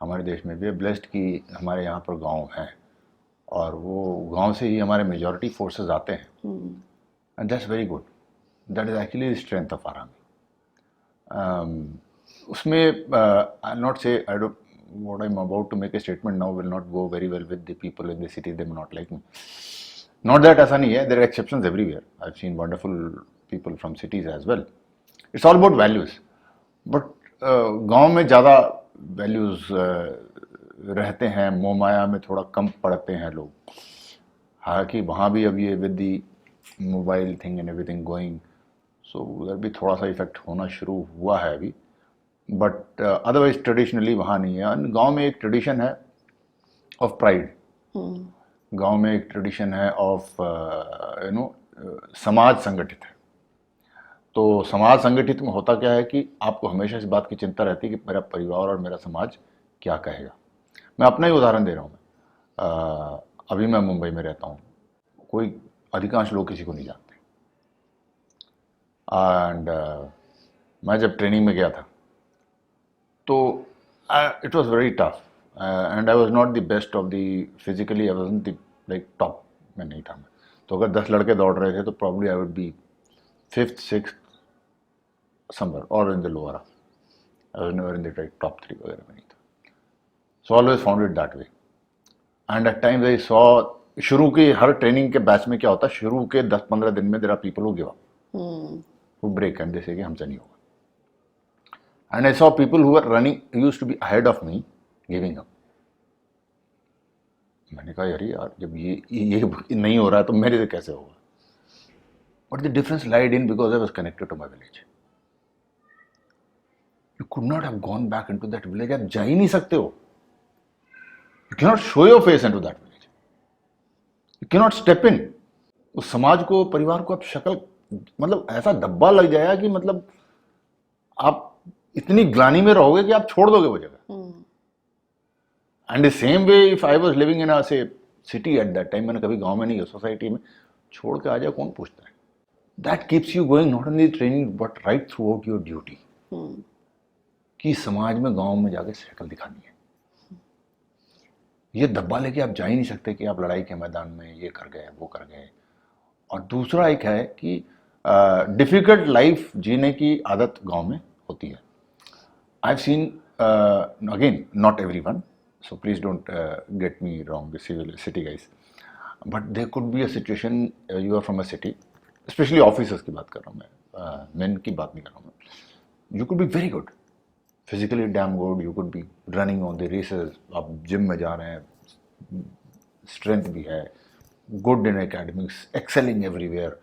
हमारे देश में we are blessed कि हमारे यहाँ पर गांव हैं और वो गांव से ही हमारे मेजॉरिटी फोर्सेस आते हैं and that's very good that is actually the strength of our army उसमें I not say I don't what I'm about to make a statement now will not go very well with the people in the city. They may not like me. Not that ऐसा नहीं है. There are exceptions everywhere. I've seen wonderful people from cities as well. It's all about values. But गांव में ज़्यादा values रहते हैं. मोह माया में थोड़ा कम पड़ते हैं लोग. हालांकि वहाँ भी अब ये with the mobile thing and everything going, so उधर भी थोड़ा सा इफेक्ट होना शुरू हुआ है अभी. बट अदरवाइज ट्रेडिशनली वहाँ नहीं है. गांव में एक ट्रेडिशन है ऑफ प्राइड. गांव में एक ट्रेडिशन है ऑफ समाज संगठित है. तो समाज संगठित में होता क्या है कि आपको हमेशा इस बात की चिंता रहती है कि मेरा परिवार और मेरा समाज क्या कहेगा. मैं अपना ही उदाहरण दे रहा हूँ. अभी मैं मुंबई में रहता हूँ. कोई अधिकांश लोग किसी को नहीं जानते. एंड मैं जब ट्रेनिंग में गया था तो it was very tough and I was not the best of the physically I wasn't the like top में नहीं था मैं. तो अगर 10 लड़के दौड़ रहे थे तो probably I would be 5th 6th somewhere or in the lower half. I was never in the top 3 वगैरह में नहीं था. So always found it that way and at times I saw शुरू के हर ट्रेनिंग के batch में क्या होता है शुरू के 10-15 दिन में there are people who give up who break and they say कि हमसे नहीं होगा. And I saw people who were running, used to be ahead of me, giving up. मैंने कहा यार जब ये नहीं हो रहा है तो मेरे से कैसे होगा. But the difference lied in because I was connected to my village. You could not have gone back into that village. आप जा ही नहीं सकते हो. You cannot show your face into that village. You cannot step in. उस समाज को परिवार को आप शक्ल मतलब ऐसा धब्बा लग जाएगा कि मतलब आप इतनी ग्लानी में रहोगे कि आप छोड़ दोगे वो जगह. And the same way if I was living in a say city at that time. मैंने कभी गांव में नहीं गया. सोसाइटी में छोड़ के आ जाए कौन पूछता है. That keeps you going not only training but right through out your duty. कि समाज में गांव में जाके शक्ल दिखानी है. ये धब्बा लेके आप जा ही नहीं सकते कि आप लड़ाई के मैदान में ये कर गए वो कर गए. और दूसरा एक है कि डिफिकल्ट लाइफ जीने की आदत गांव में होती है. I've seen, again, not everyone, so please don't get me wrong, the city guys. But there could be a situation, you are from a city, especially officers की बात कर रहा हूँ मैं, men की बात नहीं कर रहा हूँ मैं. You could be very good, physically damn good, you could be running on the races, आप जिम में जा रहे हैं, strength भी है, good in academics, excelling everywhere,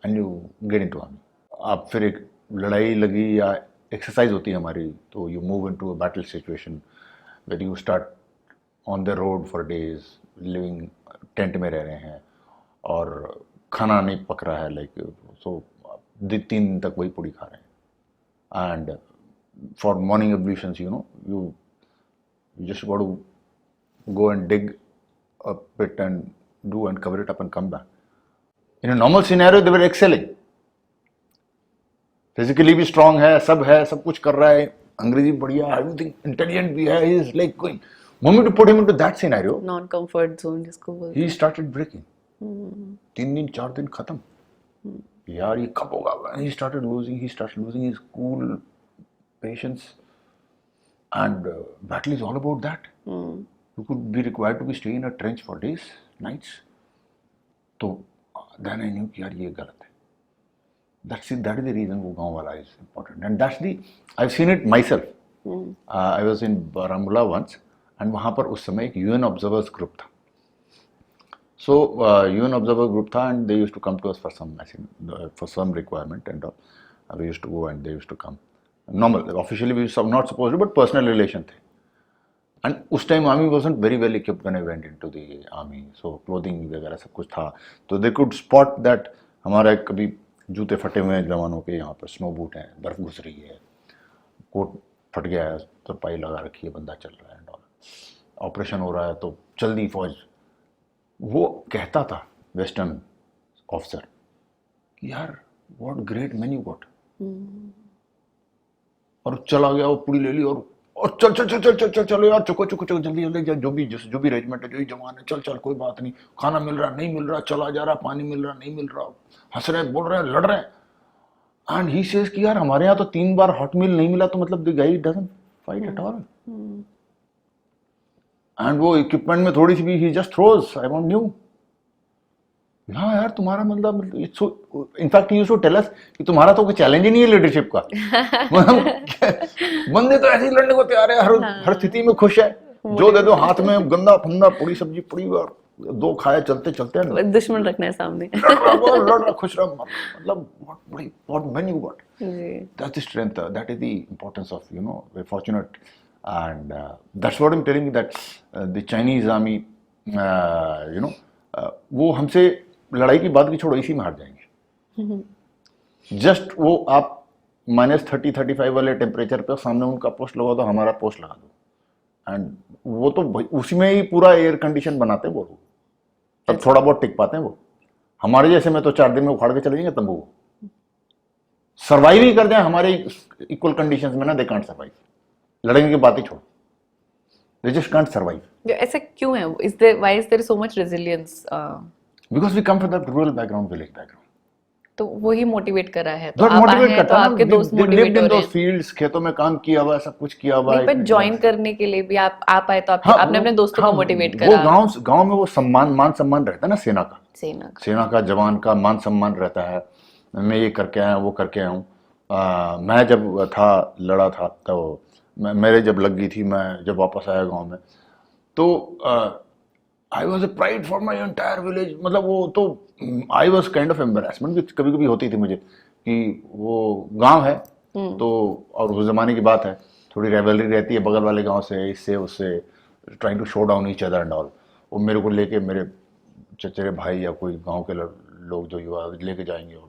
and you get into army. आप फिर एक लड़ाई लगी या एक्सरसाइज होती है हमारी तो you move into a battle situation where you start on the road for days living tent में रह रहे हैं और खाना नहीं पक रहा है लाइक सो 3 दिन तक वही पूड़ी खा रहे हैं. And for morning ablutions you just got to go and dig a pit and do and cover it up and come back. In a normal scenario they were excelling. Physically भी strong है, सब कुछ कर रहा है, अंग्रेजी बढ़िया, everything intelligent भी है. He is like going. Moment to put him into that scenario, non comfort zone जिसको बोलते हैं, ही स्टार्टेड ब्रेकिंग. 3 दिन 4 दिन खत्म. यार ये कब होगा. He started losing his cool patience and battle is all about that. You could be required to be stay in a trench for days nights. तो देन आई न्यू कि यार ये गलत है. That is the reason वो गाँव वाला is important, and that's the I've seen it myself. I was in Baramulla once, and वहाँ पर उस समय एक UN observers group था. So UN observer group था, and they used to come to us for some requirement and all. We used to go and they used to come. Normal, officially we were not supposed to, but personal relation थे. And उस time army wasn't very well equipped when I went into the army. So clothing वगैरह सब कुछ था. So they could spot that हमारा कभी जूते फटे हुए हैं जवानों के, यहाँ पर स्नो बूट हैं, बर्फ़ घुस रही है, कोट फट गया है, तरपाई लगा रखी है, बंदा चल रहा है. ऑपरेशन हो रहा है तो जल्दी फौज, वो कहता था वेस्टर्न ऑफिसर कि यार what great man you got, और चला गया, वो पूरी ले ली और चल चल चल चल चल चल चलो यार, चुको चुको चुको जल्दी जल्दी, जो भी रेजिमेंट है, जो भी जवान है, चल चल कोई बात नहीं, खाना मिल रहा नहीं मिल रहा, चला जा रहा, पानी मिल रहा नहीं मिल रहा, हंस रहे बोल रहे लड़ रहे, एंड ही सेज कि यार हमारे यहाँ तो 3 बार हॉट मील नहीं मिला, तो मतलब the guy doesn't fight at all, and वो इक्विपमेंट में थोड़ी सी भी he just throws, I want new. हाँ यार तुम्हारा मतलब in fact used to tell us कि तुम्हारा तो कोई चैलेंज ही नहीं है लीडरशिप का। मतलब बंदे तो ऐसे ही लड़ने को तैयार है, हर स्थिति में खुश है, जो दे दो हाथ में, गंदा फंदा पूरी सब्जी पूरी, और 2 खाए चलते चलते, दुश्मन रखना है सामने, लड़ रहा खुश रहा, मतलब what man you got, that's the strength, that is the importance of, you know, we're fortunate, and that's what I'm telling you, that the Chinese army, you know, वो हमसे लड़ाई की बात की छोड़ो, इसी में हार जाएंगे। जस्ट वो आप -30-35 वाले टेम्परेचर पे सामने उनका पोस्ट लगा दो, हमारा पोस्ट लगा दो, एंड वो तो उसी में ही पूरा एयर कंडीशन बनाते हैं वो लोग, तब थोड़ा बहुत टिक पाते हैं वो। हमारे जैसे में तो 4 दिन में उखाड़ के चले जाएंगे तंबू, सर्वाइव ही कर जाए हमारे इक्वल कंडीशंस में ना, दे कांट सर्वाइव, लड़ने की बात ही छोड़ो, they just can't survive. ऐसा क्यों है? Why is there so much resilience? Because we come from that rural background, village background. तो वही मोटिवेट कर रहा है, तो आप आए हैं करता तो आपके दोस्त मोटिवेट हो रहे हैं, फील्ड्स, खेतों में काम किया हुआ है, सब कुछ किया हुआ है, पर ज्वाइन करने के लिए भी आप आए तो हाँ, आपने अपने दोस्तों को मोटिवेट वो करा। गांव में वो मान सम्मान रहता है ना, सेना का जवान का मान सम्मान रहता है, मैं ये करके आया वो करके आया हूँ। मैं जब था लड़ा था तो मेरे जब लग गई थी, मैं जब वापस आया गांव में, तो I was a pride for my entire village, मतलब वो तो I was kind of embarrassment भी कभी कभी होती थी मुझे कि वो गांव है तो, और उस जमाने की बात है, थोड़ी रेवलरी रहती है बगल वाले गांव से, इससे उससे, trying to show down each other and all. वो मेरे को लेके मेरे चचेरे भाई या कोई गांव के लोग जो युवा लेके जाएंगे, और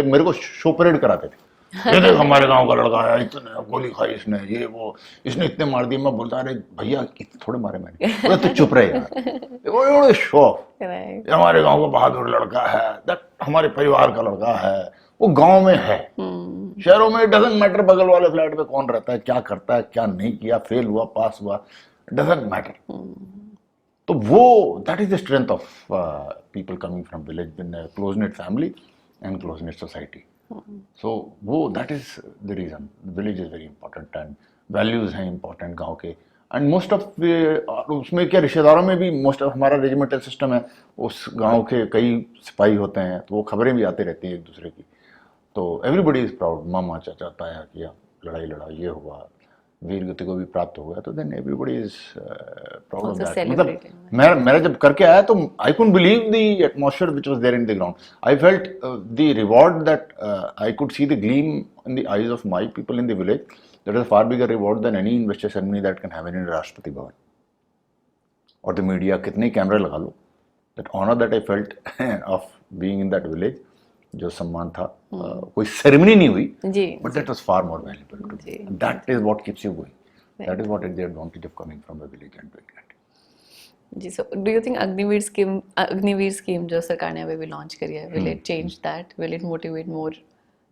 मेरे को शो परेड कराते थे, ये देख हमारे गांव का लड़का है, इतने गोली खाई इसने, ये वो, इसने इतने मार दिए। मैं बोलता अरे भैया थोड़े मारे मैंने, तो चुप रहे यार, शो ये हमारे गांव का बहादुर लड़का है, दैट हमारे परिवार का लड़का है, वो गांव में है। शहरों में डजंट मैटर बगल वाले फ्लैट में कौन रहता है, क्या करता है, क्या नहीं किया, फेल हुआ पास हुआ, डजंट मैटर। तो वो that is the strength of people coming from village in close net family and close net society. So वो that is the reason village is very important, and values हैं important गांव के, and most of उसमें क्या रिश्तेदारों में भी most of हमारा रेजिमेंटल सिस्टम है, उस गांव के कई सिपाही होते हैं, तो वो खबरें भी आती रहती हैं एक दूसरे की, तो एवरीबडी इज प्राउड, मामा चाचा ताया किया, लड़ाई लड़ा, ये हुआ, वीर गति को भी प्राप्त हो गया, तो then everybody is proud of that. मतलब मेरा जब करके आया तो I couldn't believe the atmosphere which was there in the ground, I felt the reward that I could see the gleam in the eyes of my people in the village, that is far bigger reward than any investor ceremony that can have in Rashtrapati Bhavan और the media, कितने कैमरे लगा लो, that honour that I felt of being in that village, जो सम्मान था, कोई ceremony नहीं हुई, but that was far more valuable to me, that is what keeps you going, that is what is the advantage of coming from a village and doing that. जी, so do you think Agniveer scheme जो सरकार ने अभी भी launch करी है, will it change that, will it motivate more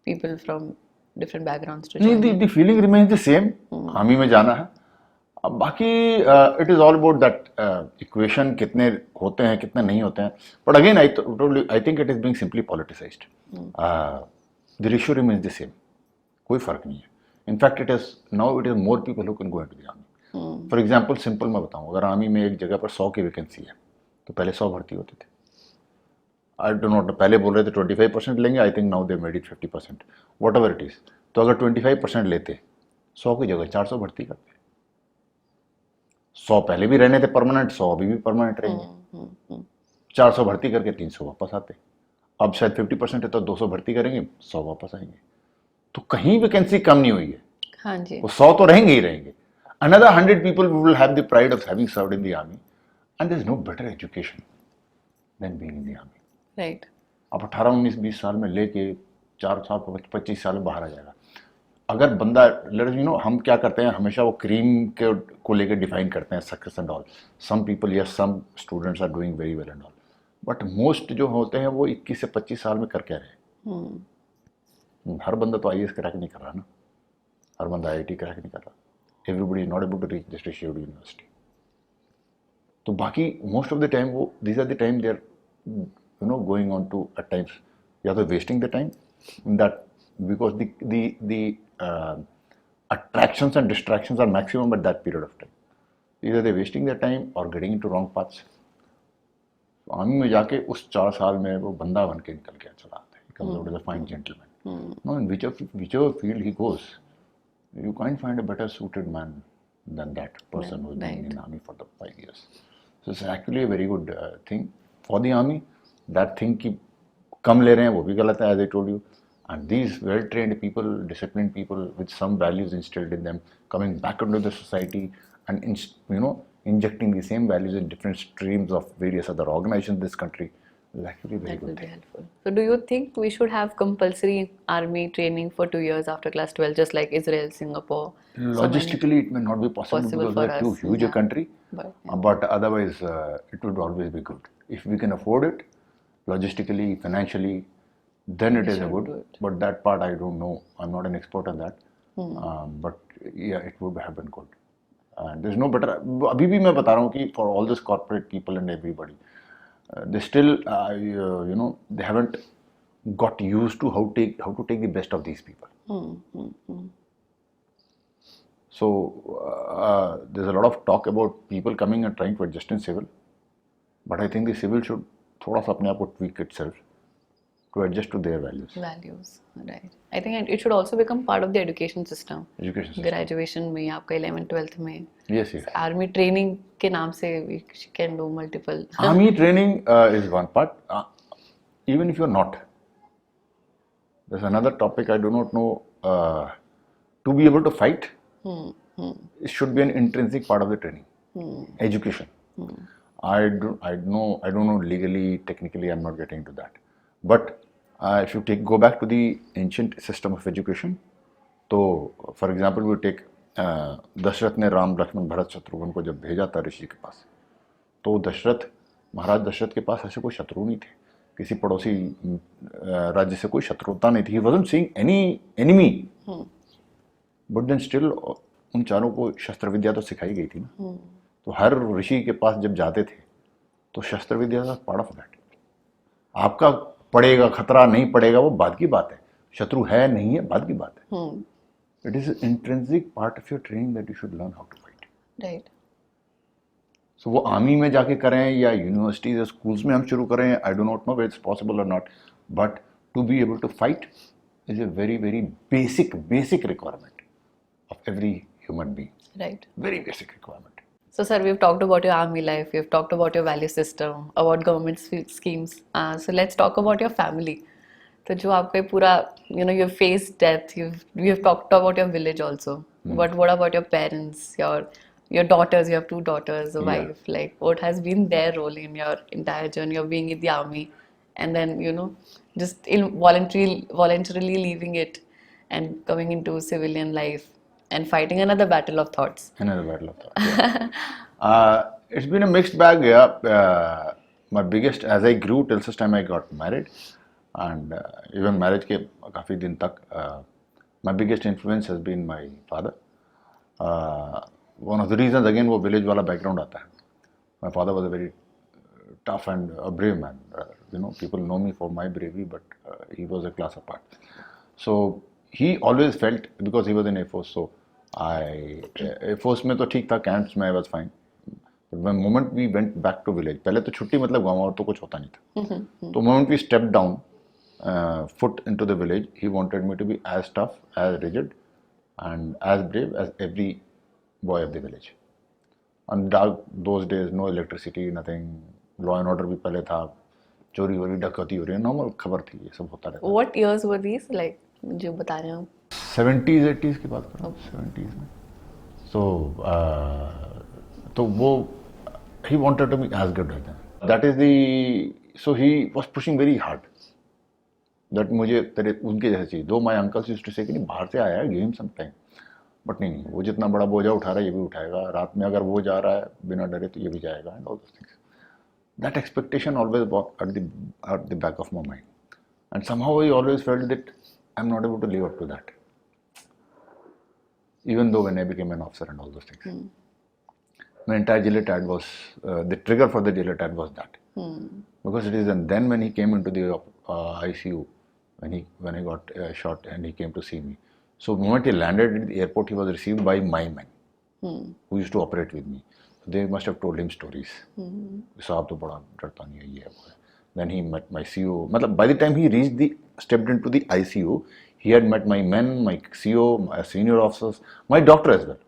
people from different backgrounds to join? नहीं, the feeling remains the same, army में जाना है। अब बाकी it is all about that equation, कितने होते हैं कितने नहीं होते हैं, but again I think it is being simply politicised, the ratio remains the same, कोई फर्क नहीं है। In fact it is more people who can go into the army. For example simple मैं बताऊं, अगर आर्मी में एक जगह पर 100 की वैकेंसी है तो पहले 100 भर्ती होते थे, आई डोंट नो, पहले बोल रहे थे 25% लेंगे, I think now they made it 50%, what ever it is. तो अगर 25% लेते 100 की जगह 400 भर्ती करते, 100 पहले भी रहने थे परमानेंट, 100 अभी भी परमानेंट रहेंगे, 400 भर्ती करके 300 वापस आते। अब शायद 50% है तो 200 भर्ती करेंगे, 100 वापस आएंगे, तो कहीं वैकेंसी कम नहीं हुई है। हाँ जी, वो 100 तो रहेंगे ही रहेंगे। Another 100 people will have the pride of having served in the army, and there is no better education than being in the army. Right. अब 18, 19, 20 साल में लेके 4 साल 25 साल में बाहर आ जाएगा, अगर बंदा हम क्या करते हैं हमेशा वो क्रीम के को लेकर डिफाइन करते हैं success and all. Some people yes some students are doing very well and all, but most जो होते हैं वो 21 से 25 साल में कर क्या रहे. हर बंदा तो आईएएस क्रैक नहीं कर रहा ना, हर बंदा आईआईटी क्रैक नहीं कर रहा. Everybody is not able to reach this Rishihood university. तो बाकी मोस्ट ऑफ द टाइम वो these are the time they are going on to at times या तो wasting the time in that because the attractions and distractions are maximum at that period of time. Either they're wasting their time or getting into wrong paths. Army में जाके उस 4 साल में वो बंदा बन के निकल गया चला आता है. He comes out as a fine gentleman. No, in whichever field he goes, you can't find a better suited man than that person who's been in the army for the 5 years. So it's actually a very good thing for the army. That thing कि कम ले रहे हैं वो भी गलत है, as I told you. And these well-trained people, disciplined people with some values instilled in them, coming back into the society and injecting the same values in different streams of various other organizations in this country is actually very good. That will be helpful. So, do you think we should have compulsory army training for 2 years after class 12, just like Israel, Singapore? Logistically, it may not be possible because we are too huge a country, but otherwise, it would always be good if we can afford it, logistically, financially. Then it is a good, but that part I don't know. I'm not an expert on that. But yeah, it would have been good. There's no better. अभी भी मैं बता रहा हूँ कि for all this corporate people and everybody, they still, they haven't got used to how to take the best of these people. So there's a lot of talk about people coming and trying to adjust in civil, but I think the civil should थोड़ा सा अपने आप को tweak itself to adjust to their values. Values, right. I think it should also become part of the education system. Graduation में आपका 11th 12th में. Yes. Army training के नाम से we can do multiple. Army training is one part. Even if you're not, there's another topic I do not know. To be able to fight, it should be an intrinsic part of the training. Education. I don't know legally, technically, I'm not getting into that. But if you go back to the ancient system of education, तो for example we take Dasharath ने राम लक्ष्मण भरत शत्रुघ्न को जब भेजा था ऋषि के पास, तो महाराज दशरथ के पास ऐसे कोई शत्रु नहीं थे, किसी पड़ोसी राज्य से कोई शत्रुता नहीं थी. He wasn't seeing any enemy, but then still उन चारों को शस्त्र विद्या तो सिखाई गई थी ना. तो हर ऋषि के पास जब जाते थे तो शस्त्र विद्या का पार्ट ऑफ दैट. आपका पड़ेगा खतरा नहीं पड़ेगा वो बात की बात है, शत्रु है नहीं है बात की बात है. It is intrinsic part of your training that you should learn how to fight. Right. So वो आर्मी में जाके करें या यूनिवर्सिटीज या स्कूल्स में हम शुरू करें, I do not know where it's possible or not, but to be able to fight is a very, very basic requirement of every human being. Right. Very basic requirement. So, sir, we've talked about your army life, we've talked about your value system, about government schemes. So, let's talk about your family. So, जो आपका पूरा, you've faced death, you've talked about your village also. But what about your parents, your daughters? You have 2 daughters, a wife. Like, what has been their role in your entire journey of being in the army, and then just voluntarily leaving it and coming into civilian life and fighting another battle of thoughts. It's been a mixed bag. Yeah. My biggest, as I grew till such time I got married, and even marriage के काफी दिन तक my biggest influence has been my father. One of the reasons again वो village वाला background आता है. My father was a very tough and a brave man. People know me for my bravery, but he was a class apart. So he always felt, because he was in Air Force, so Air Force में तो ठीक था, camps में I was fine. But the moment we went back to village, पहले तो छुट्टी मतलब गाँव और तो कुछ होता नहीं था. तो moment we stepped down, foot into the village, he wanted me to be as tough, as rigid, and as brave as every boy of the village. And those days, no electricity, nothing. Law and order भी पहले था, चोरी वोरी डकैती हो रही है, normal खबर थी, ये सब होता रहता. What years were these, like जो बता रहे हैं आप? 70s 80s की बात कर रहा हूँ, 70s में. तो वो he wanted to be as good as them. That is the, so he was pushing very hard. That मुझे तेरे उनके जैसे चाहिए. दो माई अंकल्स यूज्ड टू से कि नहीं बाहर से आया है गेम सम टाइम, बट नहीं वो जितना बड़ा बोझा उठा रहा है ये भी उठाएगा, रात में अगर वो जा रहा है बिना डरे तो ये भी जाएगा, and all those things. That expectation always was at the back of my mind, and somehow I always felt that I'm not able to live up to that, even though when I became an officer and all those things. My entire jail tag was the trigger for the jail tag was that, because it is, and then when he came into the ICU, when I got shot and he came to see me. So the moment he landed at the airport, he was received by my men who used to operate with me. So they must have told him stories. साहब तो बड़ा डरता नहीं है, ये है वो है. Then he met my CO. मतलब by the time he stepped into the ICU, he had met my men, my CO, my senior officers, my doctor as well.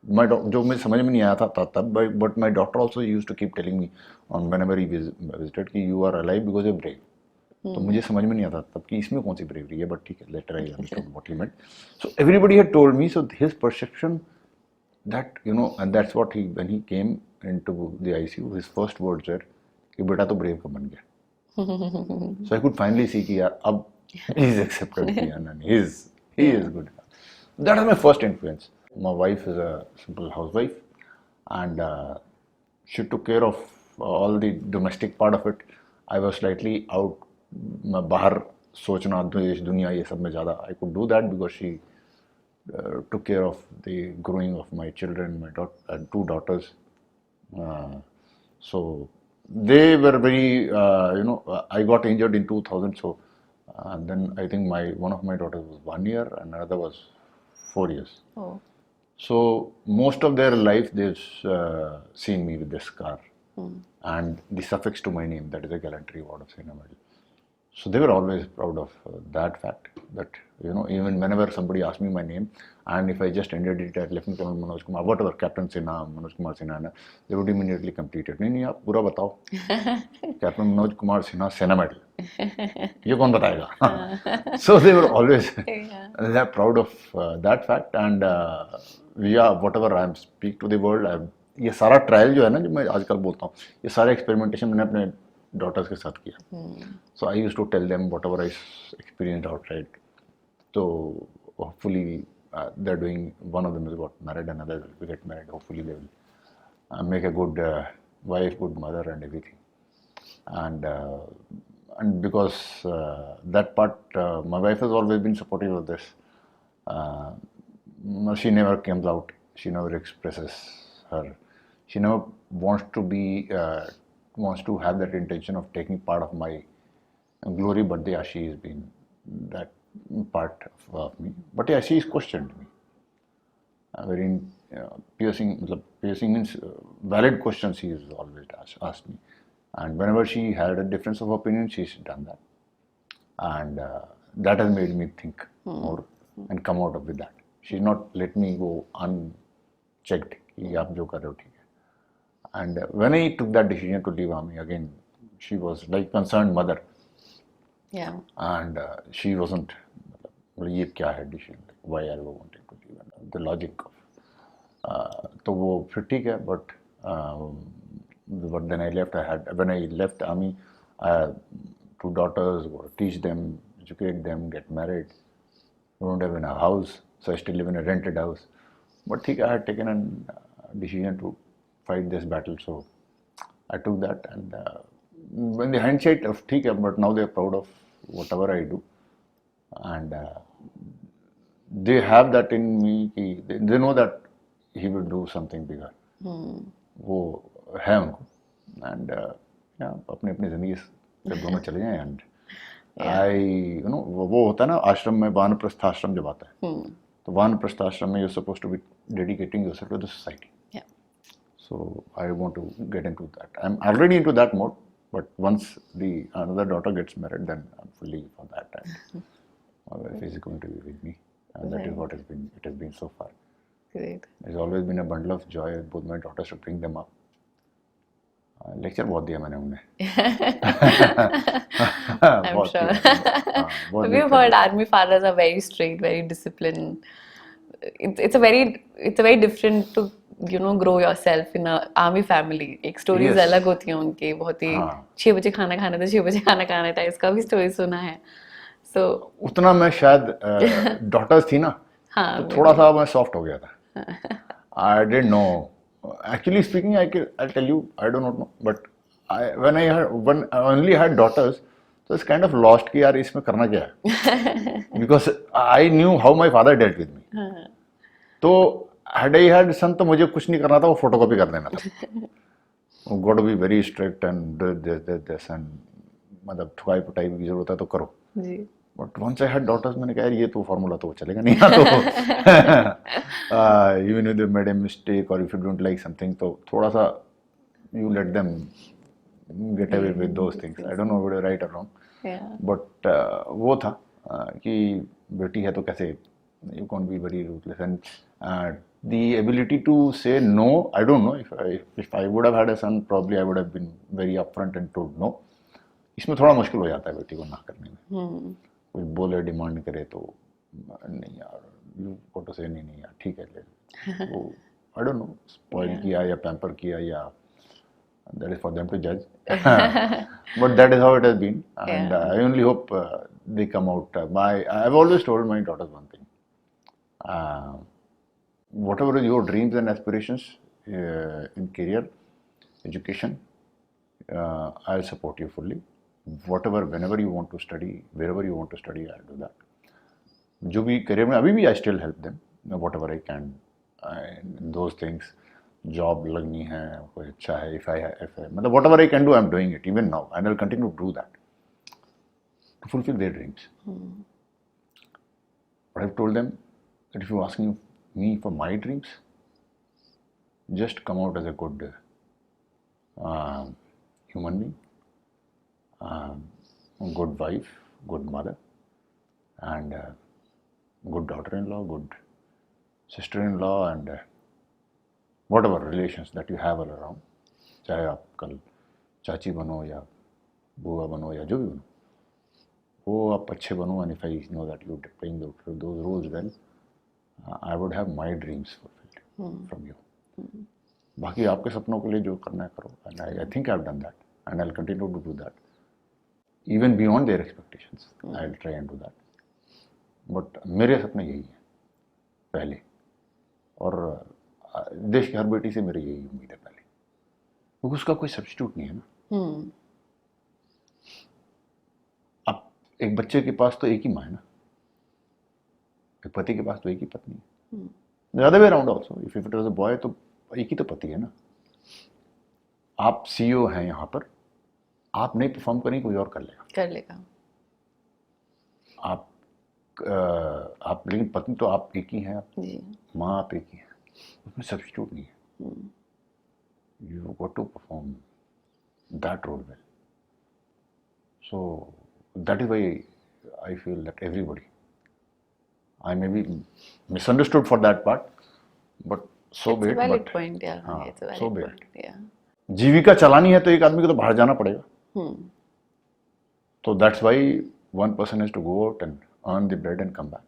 जो मुझे समझ में नहीं आया था तब, but my doctor also used to keep telling me on whenever he visited कि you are alive because you're brave. तो मुझे समझ में नहीं आता तब कि इसमें कौन सी bravery है, but ठीक है, later I understood what he meant. So everybody had told me, so his perception that, you know, and that's what when he came into the ICU, his first words were कि बेटा तो brave का बन गया. So I could finally see कि यार अब he is accepted and he is good. That is my first influence. My wife is a simple housewife, and she took care of all the domestic part of it. I was slightly out, बाहर सोचना देश दुनिया ये सब में ज़्यादा. I could do that because she took care of the growing of my children, my two daughters. So they were very, I got injured in 2000. So then I think one of my daughters was 1 year and another was 4 years. Oh. So most of their life they've seen me with this scar and the suffix to my name, that is a gallantry award of Sinha medal. So they were always proud of that fact, that, you know, even whenever somebody asked me my name, and if I just ended it at Lieutenant Colonel Manoj Kumar, whatever, Captain Sinha, Manoj Kumar Sinha, they would immediately complete it. नहीं आप पूरा बताओ. Captain Manoj Kumar Sinha, Sinha medal. ये कौन बताएगा? So they were always they are proud of that fact, and whatever I speak to the world, ये सारा trial जो है ना, जो मैं आजकल बोलता हूँ, ये सारे एक्सपेरिमेंटेशन मैंने अपने डॉटर्स के साथ किया. So I used to tell them whatever I experienced outside. So hopefully they're doing, one of them has got married, another will get married. Hopefully they will make a good wife, good mother, and everything. And because that part, my wife has always been supportive of this. She never comes out. She never expresses her. She never wants to have that intention of taking part of my glory. But yeah, she has been that part of me. But yeah, she has questioned me. Very piercing means valid questions she has always asked me. And whenever she had a difference of opinion, she's done that. And that has made me think more and come out with that. She's not let me go unchecked. कि आप जो कर रहे हो ठीक है. And when I took that decision to leave army, again, she was like concerned mother. Yeah. And she wasn't, ये क्या है decision? Why are you wanting to leave? And the logic of, तो वो फिर ठीक है, but then I left. When I left army, I had 2 daughters, teach them, educate them, get married. I don't have a house, so I still live in a rented house. But I had taken a decision to fight this battle, so I took that. And when the hindsight of but now they are proud of whatever I do, and they have that in me. They know that he will do something bigger. वो है उनको, and अपनी अपनी जिंदगी से दोनों चले जाएं. And वो होता है ना आश्रम में, वानप्रस्थ आश्रम जब आता है, तो वानप्रस्थ आश्रम में you're supposed to be dedicating yourself to the society. Yeah. So I want to get into that. I'm already into that mode, but once another daughter gets married, then I'm fully for that. And my wife is going to be with me, and that is what it has been so far. Great. There's always been a bundle of joy with both my daughters to bring them up. Lecture बहुत दिया मैंने उन्हें. I'm sure. We've heard army fathers are very strict, very disciplined. It's a very different to grow yourself in a army family. एक stories अलग होती हैं उनके, बहुत ही 6 बजे खाना खाना था, 6 बजे खाना खाना था, इसका भी story सुना है. So उतना मैं शायद डॉटर्स थी ना, हाँ, तो थोड़ा सा मैं सॉफ्ट हो गया था. I didn't know. Actually speaking, I'll tell you, I do not know. But when I only had daughters, so it's kind of lost कि यार इसमें करना क्या है? Because I knew how my father dealt with me. तो had I had son तो मुझे कुछ नहीं करना था, वो फोटोकॉपी कर देना था. Got to be very strict and this and मतलब ठुकाई पुटाई की जरूरत है तो करो. जी. But once I had daughters मैंने कहा यार ये तो फार्मूला तो चलेगा नहीं. यहाँ तो even if they made a mistake or if you don't like something तो थोड़ा सा you let them get away with those things. I don't know whether right or wrong, but वो था कि बेटी है तो कैसे you can be very ruthless and the ability to say no. I don't know if I would have had a son, probably I would have been very upfront and told no. इसमें थोड़ा मुश्किल हो जाता है बेटी को ना करने में. कुछ बोले डिमांड करे तो नहीं यार यू गॉट टू से नहीं यार ठीक है ले. वो आई डोंट नो स्पॉइल किया या पैम्पर किया या that is for them to जज. But that is how it has been and I only hope they come out. I have always told my daughters one thing, whatever is your dreams and aspirations in career, education, I'll support you fully. Whatever, whenever you want to study, wherever you want to study, I'll do that. जो भी career में अभी भी I still help them, whatever I can, those things. Job लगनी है, कोई अच्छा है, if I मतलब whatever I can do, I'm doing it even now, and I'll continue to do that to fulfill their dreams. But I've told them that if you're asking me for my dreams, just come out as a good human being, good wife, good mother, and good daughter-in-law, good sister-in-law, and whatever relations that you have all around. चाहे आप कल चाची बनो या बुआ बनो या जो भी बनो, वो आप अच्छे बनो. And if I know that you're playing those roles well, I would have my dreams fulfilled from you. बाकी आपके सपनों के लिए जो करना है करो. And I think I've done that, and I'll continue to do that. Even beyond their expectations, I'll try and do that. But मेरे सपने यही हैं पहले, और देश की हर बेटी से मेरी यही उम्मीद है पहले, क्योंकि उसका कोई सब्स्टिट्यूट नहीं है ना. अब एक बच्चे के पास तो एक ही माँ है ना, एक पति के पास तो एक ही पत्नी है. The other way around also, if it was a boy तो एक ही तो पति है ना. आप सीईओ हैं यहाँ पर, आप नहीं परफॉर्म करेंगे कोई और कर लेगा. आप लेकिन पत्नी तो आप एक ही हैं, माँ आप एक ही हैं, उसमें सब्स्टिट्यूट नहीं है. You got to perform that role well. So that is why I feel that everybody, I may be misunderstood for that part, but so be it. It's a valid point, yeah. It's a valid so be point, yeah. जीविका चलानी है तो एक आदमी को तो बाहर जाना पड़ेगा. तो that's why one person has to go out and earn the bread and come back.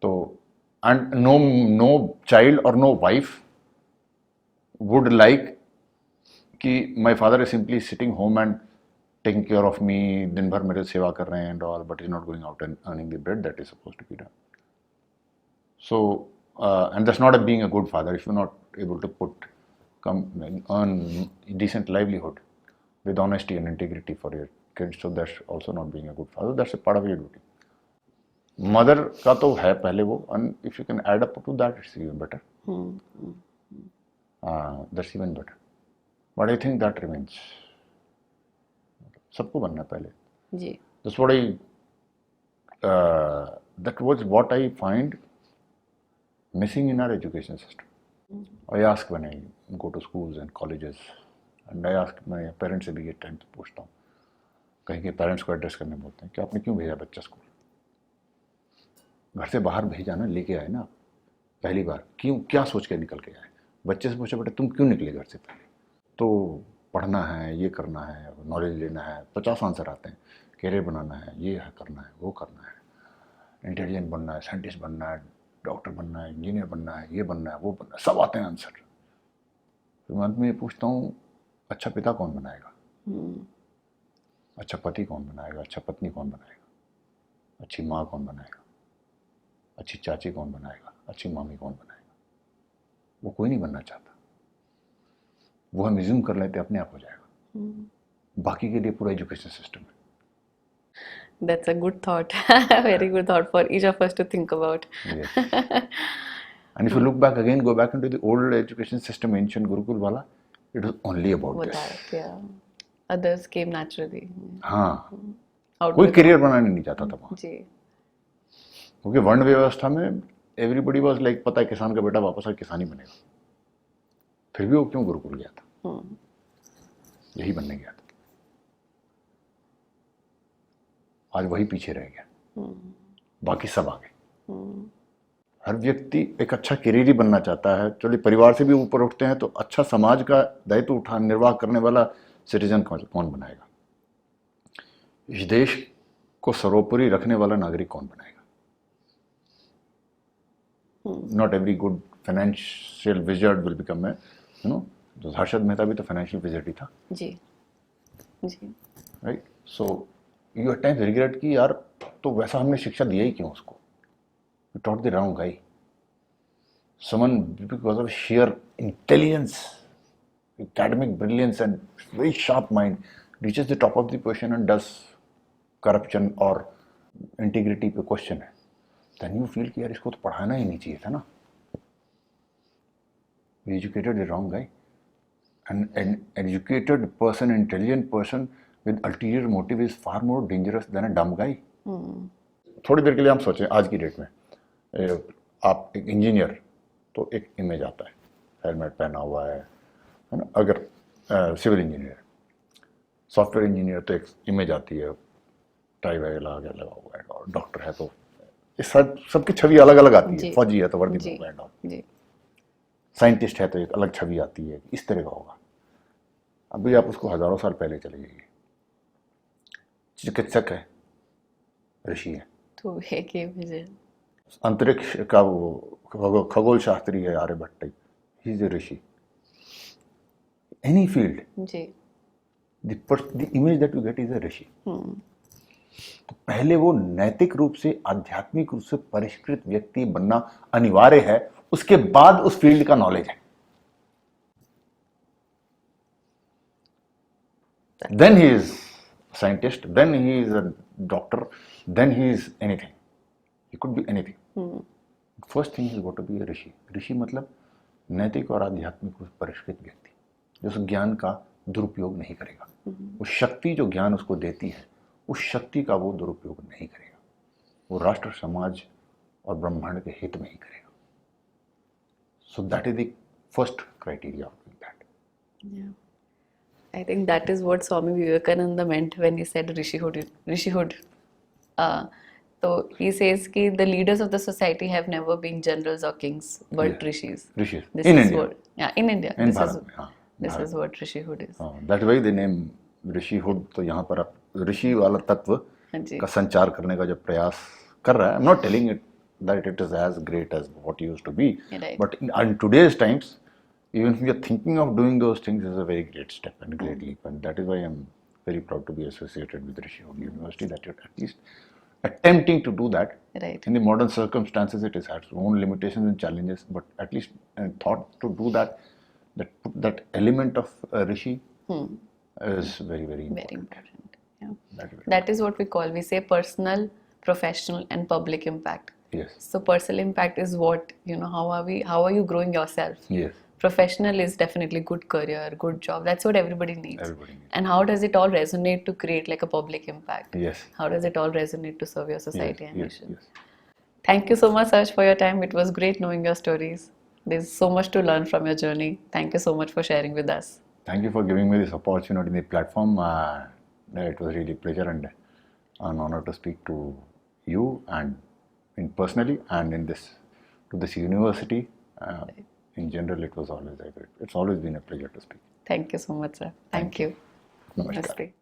So, and no child or no wife would like कि my father is simply sitting home and taking care of me, दिन भर मेरे सेवा कर रहे हैं and all, but he's not going out and earning the bread that is supposed to be done. So, and that's not being a good father if you're not able to earn decent livelihood with honesty and integrity for your kids. So that's also not being a good father. That's a part of your duty. Mother का तो है पहले वो, and if you can add up to that, it's even better. That's even better. But I think that remains. सबको बनना पहले. जी. That's what that was what I find missing in our education system. I ask when I go to schools and colleges, and I ask my parents से भी ये time पे पूछता हूँ, कहीं के पेरेंट्स को एड्रेस करने बोलते हैं कि आपने क्यों भेजा बच्चा स्कूल. घर से बाहर भेजा ना, लेके आए ना पहली बार, क्यों, क्या सोच के निकल के आए. बच्चे से पूछे बेटा तुम क्यों निकले घर से पहले. तो पढ़ना है, ये करना है, नॉलेज लेना है, 50 आंसर आते हैं. कैरियर बनाना है, ये है करना है, वो करना है, इंटेलिजेंट बनना है, साइंटिस्ट बनना है, डॉक्टर बनना है, इंजीनियर बनना है, ये बनना है, वो बनना है, सब आते हैं आंसर. फिर मैं अंत में ये पूछता हूँ अच्छा पिता कौन बनाएगा, अच्छा पति कौन बनाएगा, अच्छा पत्नी कौन बनाएगा. अच्छी माँ कौन बनाएगा, अच्छी चाची कौन बनाएगा, अच्छी मामी कौन बनाएगा? वो कोई नहीं बनना चाहता। वो हम एज्यूम कर लेते अपने आप हो जाएगा। बाकी के लिए पूरा एजुकेशन सिस्टम है। That's a good thought. Very good thought for each of us to think about. Yes. And if you look back again, go back into the old education system, ancient Gurukul wala, it was only about With this. that, yeah. Others came naturally. हाँ, How do कोई we career बनाने नहीं चाहता था वहाँ, जी क्योंकि वर्ण व्यवस्था में एवरीबडी वाज लाइक, पता है किसान का बेटा वापस आकर किसान ही बनेगा। फिर भी वो क्यों गुरुकुल गया था? यही बनने गया था। आज वही पीछे रह गया, बाकी सब आ गए। हर व्यक्ति एक अच्छा करियर ही बनना चाहता है। चलिए परिवार से भी ऊपर उठते हैं तो अच्छा समाज का दायित्व उठा निर्वाह करने वाला सिटीजन कौन बनाएगा? इस देश को सर्वोपरि रखने वाला नागरिक कौन बनाएगा? Not every good financial wizard will become a, you know, तो हर्षद मेहता भी तो फाइनेंशियल विजर्ड ही था। जी जी right. So you at times regret कि यार तो वैसा हमने शिक्षा दिया ही क्यों उसको? You taught the wrong guy. Someone because of share intelligence, academic brilliance and very sharp mind reaches the top of the position and does corruption or integrity पे क्वेश्चन है, then you feel कि यार इसको तो पढ़ाना ही नहीं चाहिए था ना। We educated the wrong guy. An educated person, intelligent person with ulterior motive is far more dangerous than a dumb guy. थोड़ी देर के लिए हम सोचें आज की डेट में, आप एक इंजीनियर तो एक इमेज आता है, हेलमेट पहना हुआ है ना? अगर सिविल इंजीनियर, सॉफ्टवेयर इंजीनियर तो एक इमेज आती है, टाई वगैरह लगा हुआ है, और डॉक्टर है तो इस सबकी छवि अलग अलग आती है। फौजी है तो वर्दी में पहना, साइंटिस्ट है तो एक अलग छवि आती है, इस तरह का होगा। अभी आप उसको हजारों साल पहले चले जाइए, चिकित्सक है, ऋषि है, तो एक इमेज है। अंतरिक्ष का वो खगोल शास्त्री है आर्यभट्ट, ही इज ए ऋषि। Any field, the image that you get is a ऋषि। तो पहले वो नैतिक रूप से, आध्यात्मिक रूप से परिष्कृत व्यक्ति बनना अनिवार्य है, उसके बाद उस फील्ड का नॉलेज है। Then he is a scientist, then he is a doctor, then he is anything. He could be anything. First thing is got to be a ऋषि। ऋषि मतलब नैतिक और आध्यात्मिक रूप से परिष्कृत व्यक्ति, जो उस ज्ञान का दुरुपयोग नहीं करेगा। वो शक्ति जो ज्ञान उसको देती है, उस शक्ति का वो दुरुपयोग नहीं करेगा। वो राष्ट्र, समाज और ब्रह्मांड के हित में ही करेगा। So that is the first criteria of doing that. I think that is what Swami Vivekananda meant when he said Rishihood. So he says that the leaders of the society have never been generals or kings, but rishis. Rishis. This In is India. In India. In this Bharat, is what Rishihood is. That's why the name Rishihood। तो यहाँ पर आप ऋषि वाला तत्व का संचार करने का जो प्रयास कर रहा है, I'm not telling it that it is as great as what it used to be, but in today's times, even if you are thinking of doing those things, is a very great step and great leap, and that is why I'm very proud to be associated with Rishihood University, that you're at least attempting to do that. In the modern circumstances, it has its own limitations and challenges, but at least thought to do that element of Rishi is very, very important. Very important. Yeah. That is what we call, we say personal, professional, and public impact. Yes. So personal impact is what, how are you growing yourself? Yes. Professional is definitely good career, good job. That's what everybody needs. And how does it all resonate to create like a public impact? Yes. How does it all resonate to serve your society and mission? Yes. Thank you so much, Sarj, for your time. It was great knowing your stories. There's so much to learn from your journey. Thank you so much for sharing with us. Thank you for giving me this opportunity in the platform. It was really a pleasure and an honor to speak to you and personally and to this university. In general, it's always been a pleasure to speak. Thank you so much, sir. Thank you. Namaskar. Namaste.